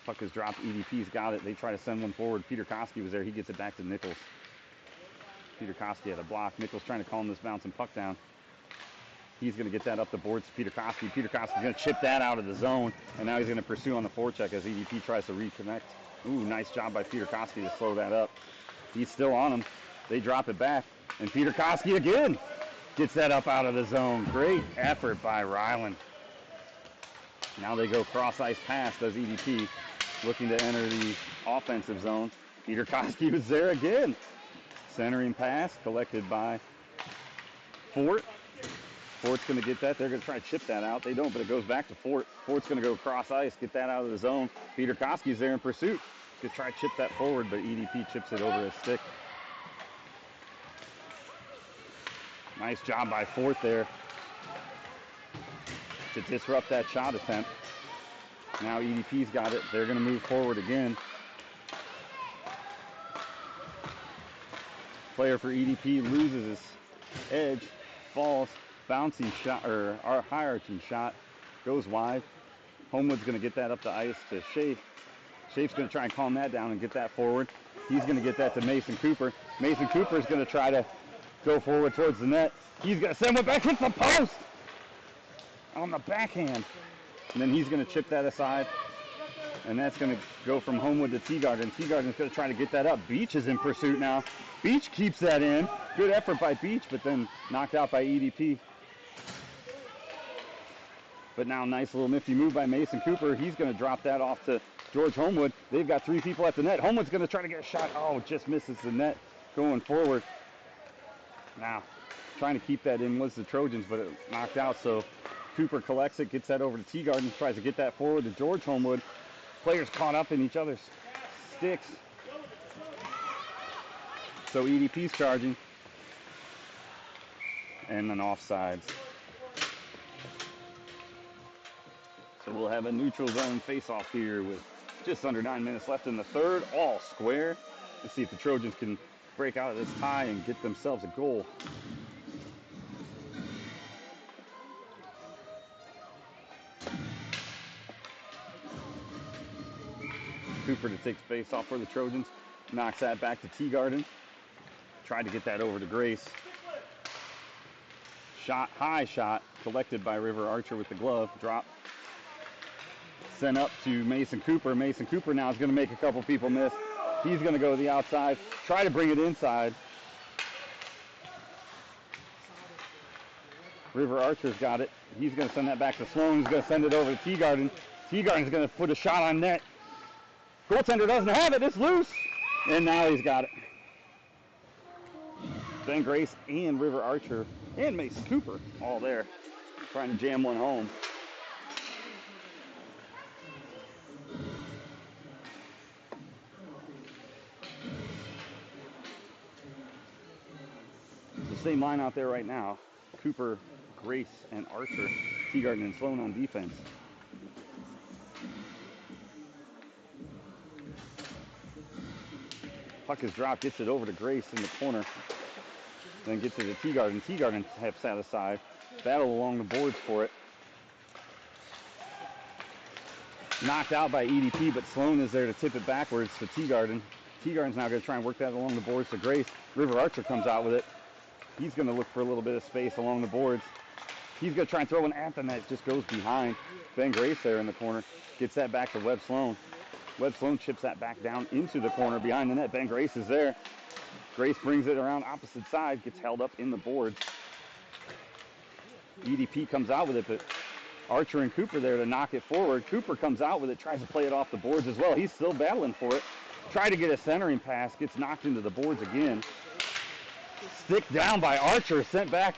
Puck is dropped. EDP's got it. They try to send one forward. Peterkowski was there. He gets it back to Nichols. Peterkowski had a block. Nichols trying to calm this bouncing puck down. He's going to get that up the boards to Peterkowski. Peterkowski's going to chip that out of the zone, and now he's going to pursue on the forecheck as EDP tries to reconnect. Ooh, nice job by Peterkowski to slow that up. He's still on him. They drop it back, and Peterkowski again gets that up out of the zone. Great effort by Ryland. Now they go cross-ice pass, does EDP, looking to enter the offensive zone. Peterkowski was there again. Centering pass collected by Fort. Fort's going to get that. They're going to try to chip that out. They don't, but it goes back to Fort. Fort's going to go cross-ice, get that out of the zone. Peterkowski's there in pursuit. Going to try to chip that forward, but EDP chips it over his stick. Nice job by Fort there to disrupt that shot attempt. Now EDP's got it. They're going to move forward again. Player for EDP loses his edge, falls, bouncing shot, or our high arching shot, goes wide. Homewood's going to get that up the ice to Shafe. Shafe's going to try and calm that down and get that forward. He's going to get that to Mason Cooper. Mason Cooper's going to try to go forward towards the net. He's going to send one back, hits the post on the backhand. And then he's going to chip that aside. And that's going to go from Homewood to Teagarden. Teagarden's going to try to get that up. Beach is in pursuit now. Beach keeps that in. Good effort by Beach, but then knocked out by EDP. But now nice little nifty move by Mason Cooper. He's going to drop that off to George Homewood. They've got 3 people at the net. Homewood's going to try to get a shot. Oh, just misses the net going forward. Now, trying to keep that in was the Trojans, but it knocked out. So Cooper collects it, gets that over to Teagarden, tries to get that forward to George Homewood. Players caught up in each other's sticks. So EDP's charging. And an offsides. So we'll have a neutral zone face-off here with just under 9 minutes left in the 3rd. All square. Let's see if the Trojans can break out of this tie and get themselves a goal. Cooper to take space off for the Trojans. Knocks that back to Teagarden. Tried to get that over to Grace. Shot, high shot, collected by River Archer with the glove. Drop. Sent up to Mason Cooper. Mason Cooper now is going to make a couple people miss. He's going to go to the outside. Try to bring it inside. River Archer's got it. He's going to send that back to Sloan. He's going to send it over to Teagarden. Teagarden's going to put a shot on net. Goaltender doesn't have it. It's loose. And now he's got it. Ben Grace and River Archer and Mason Cooper all there trying to jam one home. The same line out there right now. Cooper Grace and Archer, Teagarden and Sloan on defense. Puck is dropped, gets it over to Grace in the corner. Then gets it to Teagarden. Teagarden taps that aside. Battle along the boards for it. Knocked out by EDP, but Sloan is there to tip it backwards to Teagarden. Teagarden's now going to try and work that along the boards to Grace. River Archer comes out with it. He's going to look for a little bit of space along the boards. He's going to try and throw an at the net. Just goes behind. Ben Grace there in the corner. Gets that back to Webb Sloan. Webb Sloan chips that back down into the corner behind the net. Ben Grace is there. Grace brings it around opposite side. Gets held up in the boards. EDP comes out with it, but Archer and Cooper there to knock it forward. Cooper comes out with it, tries to play it off the boards as well. He's still battling for it. Try to get a centering pass, gets knocked into the boards again. Stick down by Archer, sent back,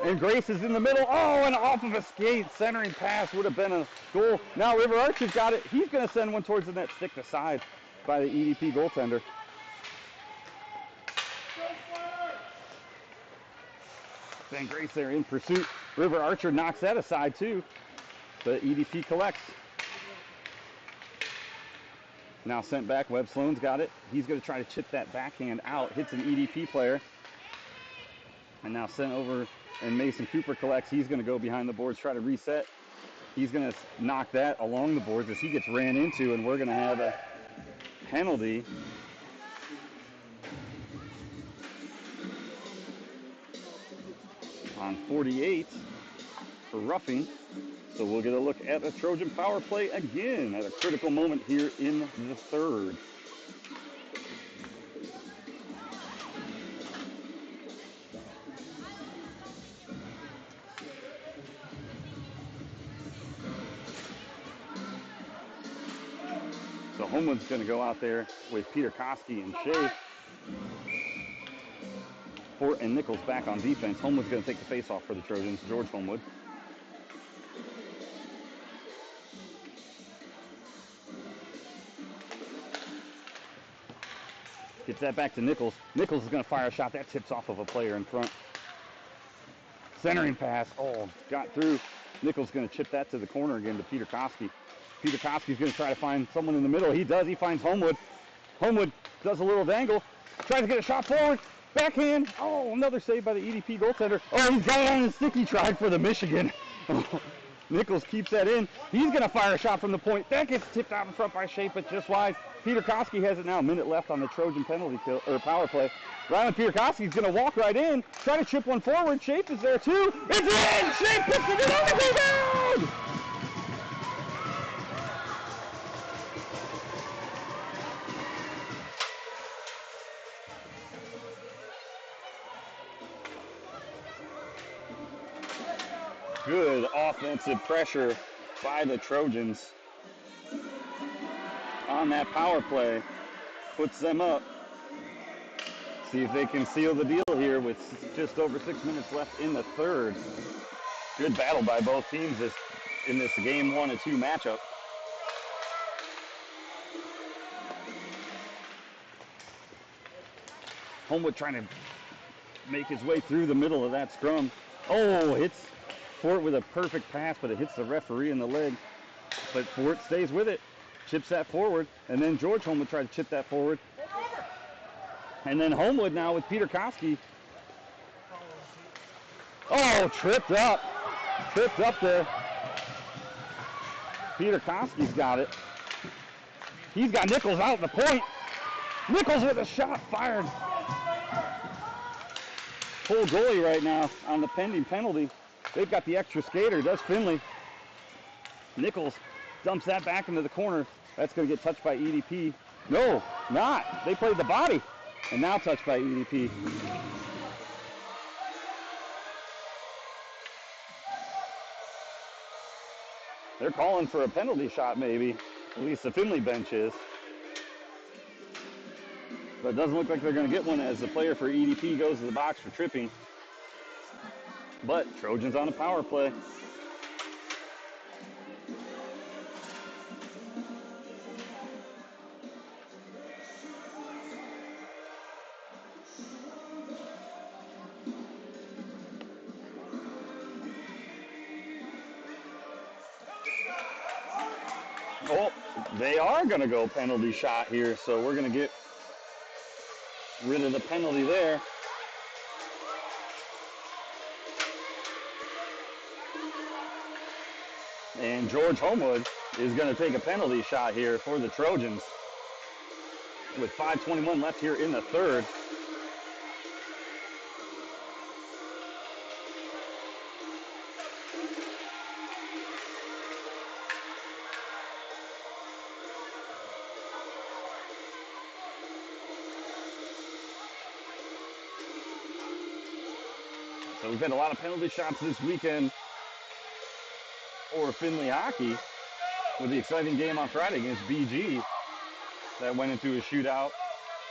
and Grace is in the middle. Oh, and off of a skate, centering pass would have been a goal. Now River Archer's got it. He's going to send one towards the net, stick aside by the EDP goaltender. Ben Grace there in pursuit. River Archer knocks that aside too, but EDP collects. Now sent back, Webb Sloan's got it. He's going to try to chip that backhand out, hits an EDP player. And now sent over, and Mason Cooper collects. He's going to go behind the boards, try to reset. He's going to knock that along the boards as he gets ran into, and we're going to have a penalty. On 48 for roughing. So we'll get a look at a Trojan power play again at a critical moment here in the third. So Homewood's going to go out there with Peter Koski and Shea. Fort and Nichols back on defense. Homewood's going to take the face-off for the Trojans, George Homewood. Gets that back to Nichols. Nichols is going to fire a shot. That tips off of a player in front. Centering pass. Oh, got through. Nichols going to chip that to the corner again to Peter Koski. Peter Koski's going to try to find someone in the middle. He does. He finds Homewood. Homewood does a little dangle. Tries to get a shot forward. Backhand. Oh, another save by the EDP goaltender. Oh, he's got it on the stick. He tried for the Michigan. Nichols keeps that in. He's going to fire a shot from the point. That gets tipped out in front by Shea, but just wide. Peter Koski has it now. A minute left on the Trojan penalty kill, or power play. Rylan Peter Koski's going to walk right in. Try to chip one forward. Shape is there too. It's in! Shape puts it in on the rebound! Good offensive pressure by the Trojans on that power play. Puts them up. See if they can seal the deal here with just over 6 minutes left in the third. Good battle by both teams in this game 1 and 2 matchup. Homewood trying to make his way through the middle of that scrum. Oh, hits Fort with a perfect pass, but it hits the referee in the leg. But Fort stays with it, chips that forward, and then George Homewood tried to chip that forward. And then Homewood now with Peter Koski. Oh, tripped up there. Peter Koski's got it. He's got Nichols out at the point. Nichols with a shot fired. Full goalie right now on the pending penalty. They've got the extra skater, does Findlay. Nichols dumps that back into the corner. That's going to get touched by EDP. No, not. They played the body. And now touched by EDP. They're calling for a penalty shot maybe. At least the Findlay bench is. But it doesn't look like they're going to get one as the player for EDP goes to the box for tripping. But Trojans on a power play. They are going to go penalty shot here, so we're going to get rid of the penalty there. And George Homewood is going to take a penalty shot here for the Trojans with 5:21 left here in the third. So we've had a lot of penalty shots this weekend for Findlay hockey with the exciting game on Friday against BG that went into a shootout.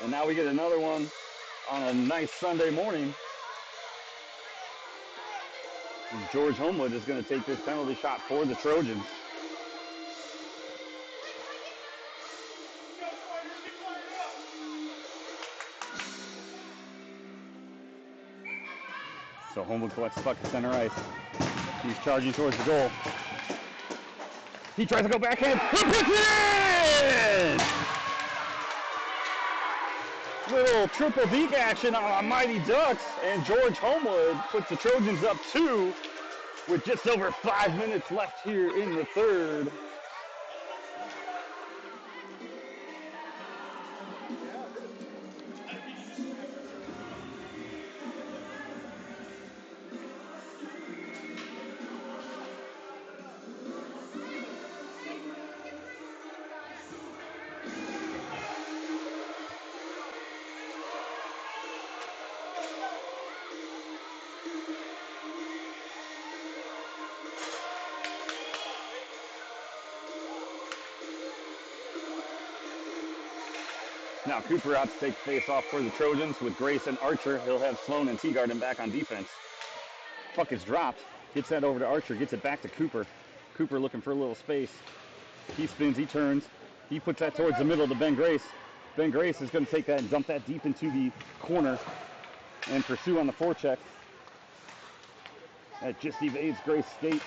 And now we get another one on a nice Sunday morning. George Homewood is going to take this penalty shot for the Trojans. So Homewood collects the puck at center ice. He's charging towards the goal. He tries to go backhand. He puts it in! Little triple deke action on our Mighty Ducks, and George Homewood puts the Trojans up 2 with just over 5 minutes left here in the third. Now Cooper out to take the face off for the Trojans with Grace and Archer. He'll have Sloan and Teagarden back on defense. Puck is dropped. Gets that over to Archer. Gets it back to Cooper. Cooper looking for a little space. He spins. He turns. He puts that towards the middle to Ben Grace. Ben Grace is going to take that and dump that deep into the corner and pursue on the forecheck. That just evades Grace's skate.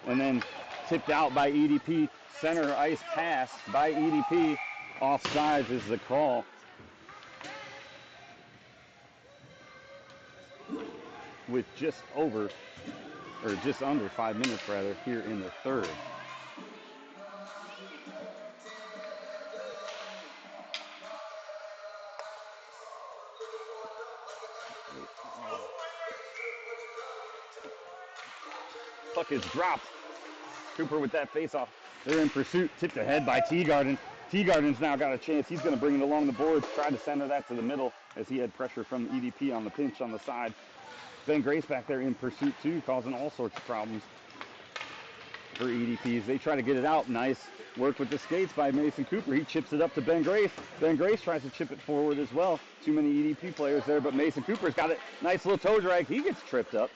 And then tipped out by EDP. Center ice pass by EDP. Offsides is the call. With just over, or just under 5 minutes rather, here in the third. Puck is dropped. Cooper with that face-off. They're in pursuit. Tipped ahead by Teagarden. Teagarden's now got a chance. He's going to bring it along the boards. Try to center that to the middle as he had pressure from EDP on the pinch on the side. Ben Grace back there in pursuit too, causing all sorts of problems for EDPs. They try to get it out. Nice work with the skates by Mason Cooper. He chips it up to Ben Grace. Ben Grace tries to chip it forward as well. Too many EDP players there, but Mason Cooper's got it. Nice little toe drag. He gets tripped up.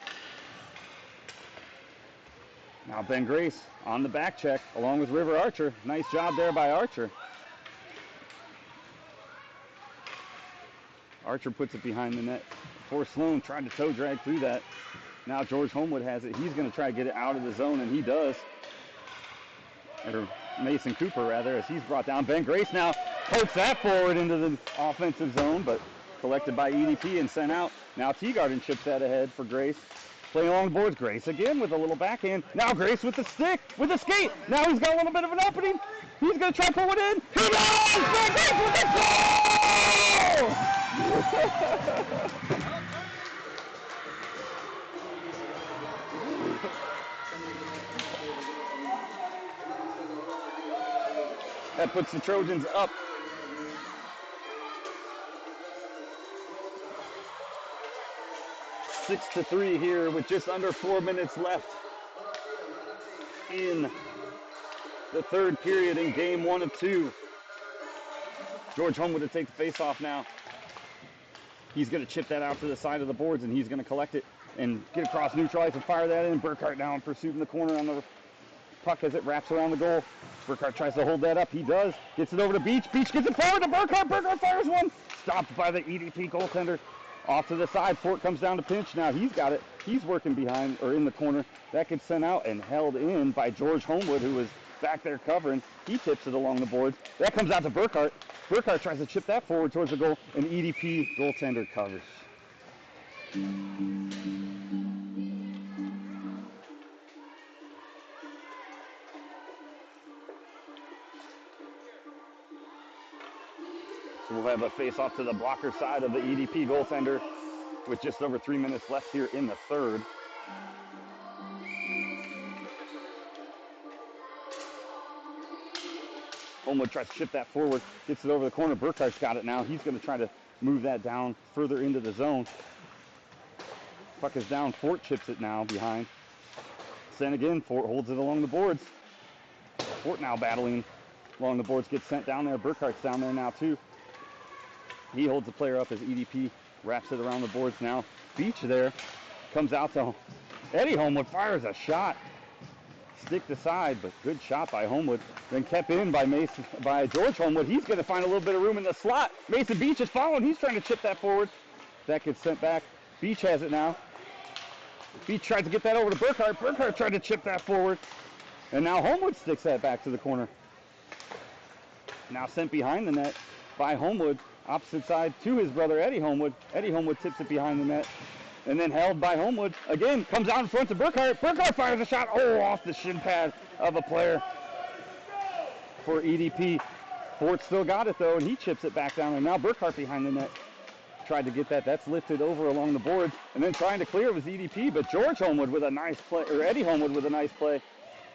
Now Ben Grace on the back check along with River Archer. Nice job there by Archer. Archer puts it behind the net. Before Sloan tried to toe drag through that. Now George Homewood has it. He's going to try to get it out of the zone, and he does. Or Mason Cooper, rather, as he's brought down. Ben Grace now pokes that forward into the offensive zone, but collected by EDP and sent out. Now Teagarden chips that ahead for Grace. Playing along the boards, Grace again with a little backhand. Now Grace with the stick, with the skate. Now he's got a little bit of an opening. He's going to try to pull it in. He does! Ben Grace with the goal! That puts the Trojans up. Six to 3 here with just under 4 minutes left in the third period in game 1 of 2. George Homewood to take the face off now. He's going to chip that out to the side of the boards, and he's going to collect it and get across neutral ice and fire that in. Burkhart now in pursuit in the corner on the puck as it wraps around the goal. Burkhart tries to hold that up. He does. Gets it over to Beach. Beach gets it forward to Burkhart. Burkhart fires one. Stopped by the EDP goaltender. Off to the side, Fort comes down to pinch. Now he's got it. He's working behind or in the corner. That gets sent out and held in by George Homewood, who was back there covering. He tips it along the boards. That comes out to Burkhart. Burkhart tries to chip that forward towards the goal, and EDP goaltender covers. So we'll have a face-off to the blocker side of the EDP goaltender with just over 3 minutes left here in the third. Homewood tries to chip that forward, gets it over the corner. Burkhart's got it now. He's going to try to move that down further into the zone. Puck is down. Fort chips it now behind. Sent again. Fort holds it along the boards. Fort now battling along the boards, gets sent down there. Burkhart's down there now too. He holds the player up as EDP wraps it around the boards now. Beach there comes out to Eddie Homewood, fires a shot. Stick to side, but good shot by Homewood. Then kept in by George Homewood. He's going to find a little bit of room in the slot. Mason Beach is following. He's trying to chip that forward. That gets sent back. Beach has it now. Beach tried to get that over to Burkhart. Burkhart tried to chip that forward. And now Homewood sticks that back to the corner. Now sent behind the net by Homewood. Opposite side to his brother Eddie Homewood. Eddie Homewood tips it behind the net. And then held by Homewood. Again, comes out in front to Burkhart. Burkhart fires a shot. Oh, off the shin pad of a player for EDP. Fort still got it, though, and he chips it back down. And now Burkhart behind the net. Tried to get that. That's lifted over along the boards. And then trying to clear it was EDP, but George Homewood with a nice play, or Eddie Homewood with a nice play.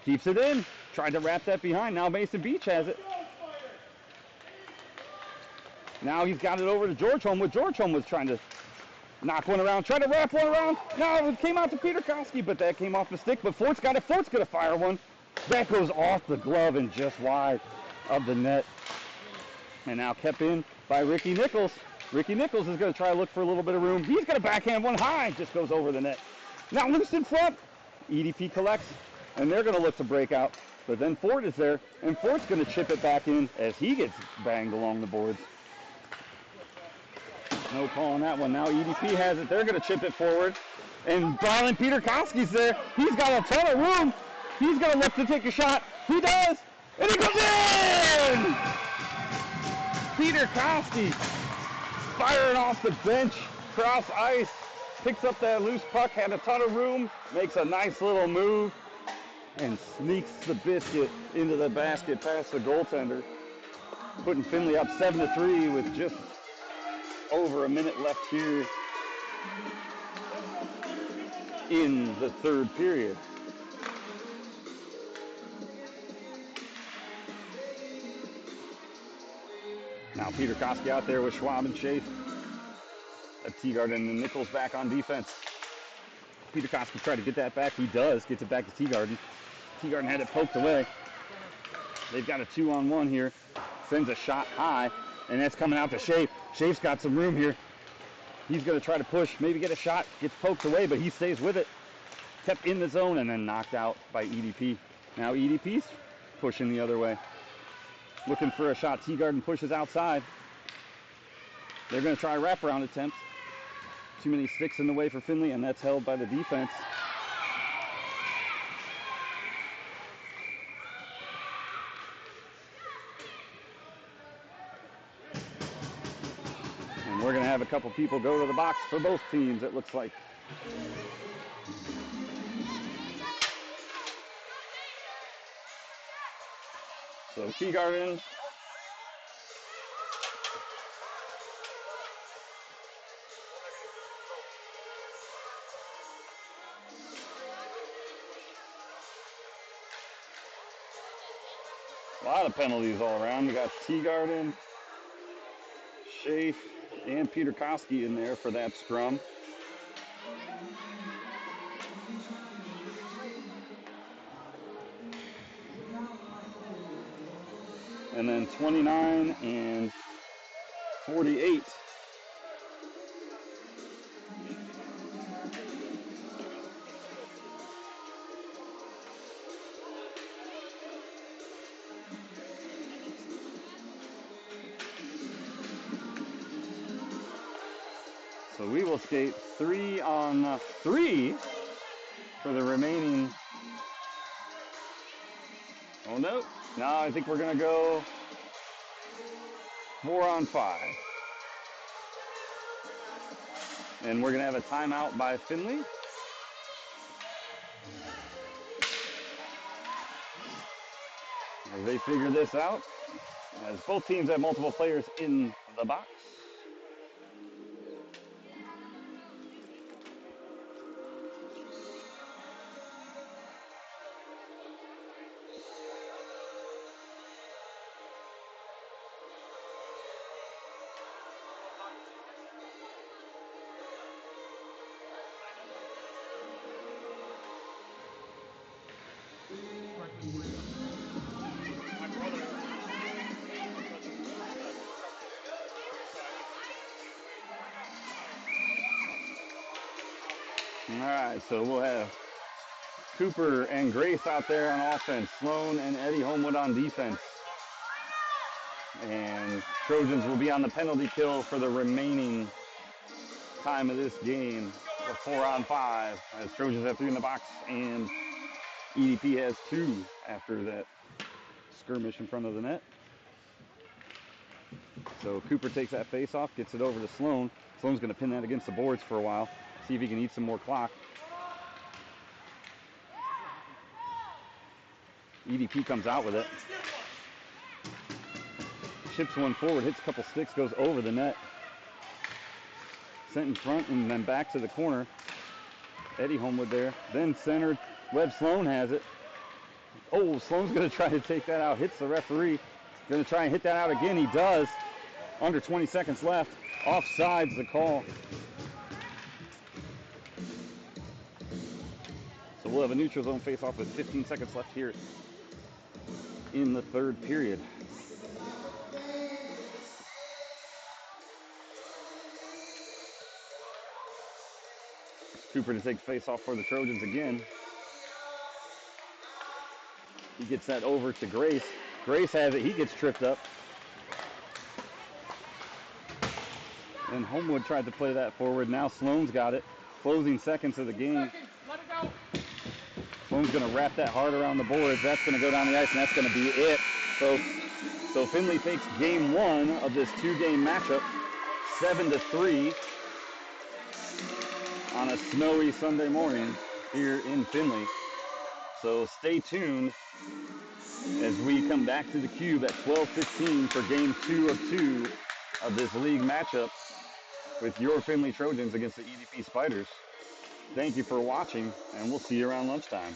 Keeps it in. Tried to wrap that behind. Now Mason Beach has it. Now he's got it over to George Homewood. George Homewood's trying to knock one around, try to wrap one around. No, it came out to Peter Koski, but that came off the stick. But Fort's got it. Fort's going to fire one. That goes off the glove and just wide of the net. And now kept in by Ricky Nichols. Ricky Nichols is going to try to look for a little bit of room. He's going to backhand one high. Just goes over the net. Now loose in front. EDP collects, and they're going to look to break out. But then Fort is there, and Fort's going to chip it back in as he gets banged along the boards. No call on that one. Now EDP has it. They're going to chip it forward. And Brian Peter Koski's there. He's got a ton of room. He's going to look to take a shot. He does. And it goes in! Peter Koski firing off the bench, cross ice, picks up that loose puck, had a ton of room, makes a nice little move, and sneaks the biscuit into the basket past the goaltender, putting Findlay up 7-3 with just over a minute left here in the third period. Now Peter Koski out there with Schwab and Schaaf. Teagard and Nichols back on defense. Peter Koski tried to get that back. He does. Gets it back to Teagarden. Teagarden had it poked away. They've got a 2-on-1 here. Sends a shot high, and that's coming out to Schaaf. Schaaf's got some room here. He's going to try to push, maybe get a shot. Gets poked away, but he stays with it. Kept in the zone and then knocked out by EDP. Now EDP's pushing the other way. Looking for a shot. Teagarden pushes outside. They're going to try a wraparound attempt. Too many sticks in the way for Findlay, and that's held by the defense. And we're going to have a couple people go to the box for both teams, it looks like. So Teagarden a lot of penalties all around. We got Teagarden, Schaaf, and Peter Koski in there for that scrum. And then 29 and 48. So we will skate 3-on-3 for the remaining. Oh no. Now I think we're going to go 4-on-5. And we're going to have a timeout by Findlay. As they figure this out, as both teams have multiple players in the box. All right, so we'll have Cooper and Grace out there on offense, Sloan and Eddie Homewood on defense. And Trojans will be on the penalty kill for the remaining time of this game, a 4-on-5, as Trojans have 3 in the box and EDP has 2 after that skirmish in front of the net. So Cooper takes that face off, gets it over to Sloan. Sloan's going to pin that against the boards for a while, see if he can eat some more clock. EDP comes out with it. Chips one forward, hits a couple sticks, goes over the net. Sent in front and then back to the corner. Eddie Homewood there. Then centered. Webb Sloan has it. Oh, Sloan's going to try to take that out. Hits the referee. Going to try and hit that out again. He does. Under 20 seconds left. Offside's the call. So we'll have a neutral zone face-off with 15 seconds left here in the third period. Cooper to take face-off for the Trojans again. He gets that over to Grace. Grace has it. He gets tripped up. And Homewood tried to play that forward. Now Sloan's got it. Closing seconds of the game. Sloan's going to wrap that hard around the boards. That's going to go down the ice, and that's going to be it. So Findlay takes game 1 of this 2-game matchup, 7-3, on a snowy Sunday morning here in Findlay. So stay tuned as we come back to the cube at 12:15 for game 2 of 2 of this league matchup with your Findlay Trojans against the EDP Spiders. Thank you for watching, and we'll see you around lunchtime.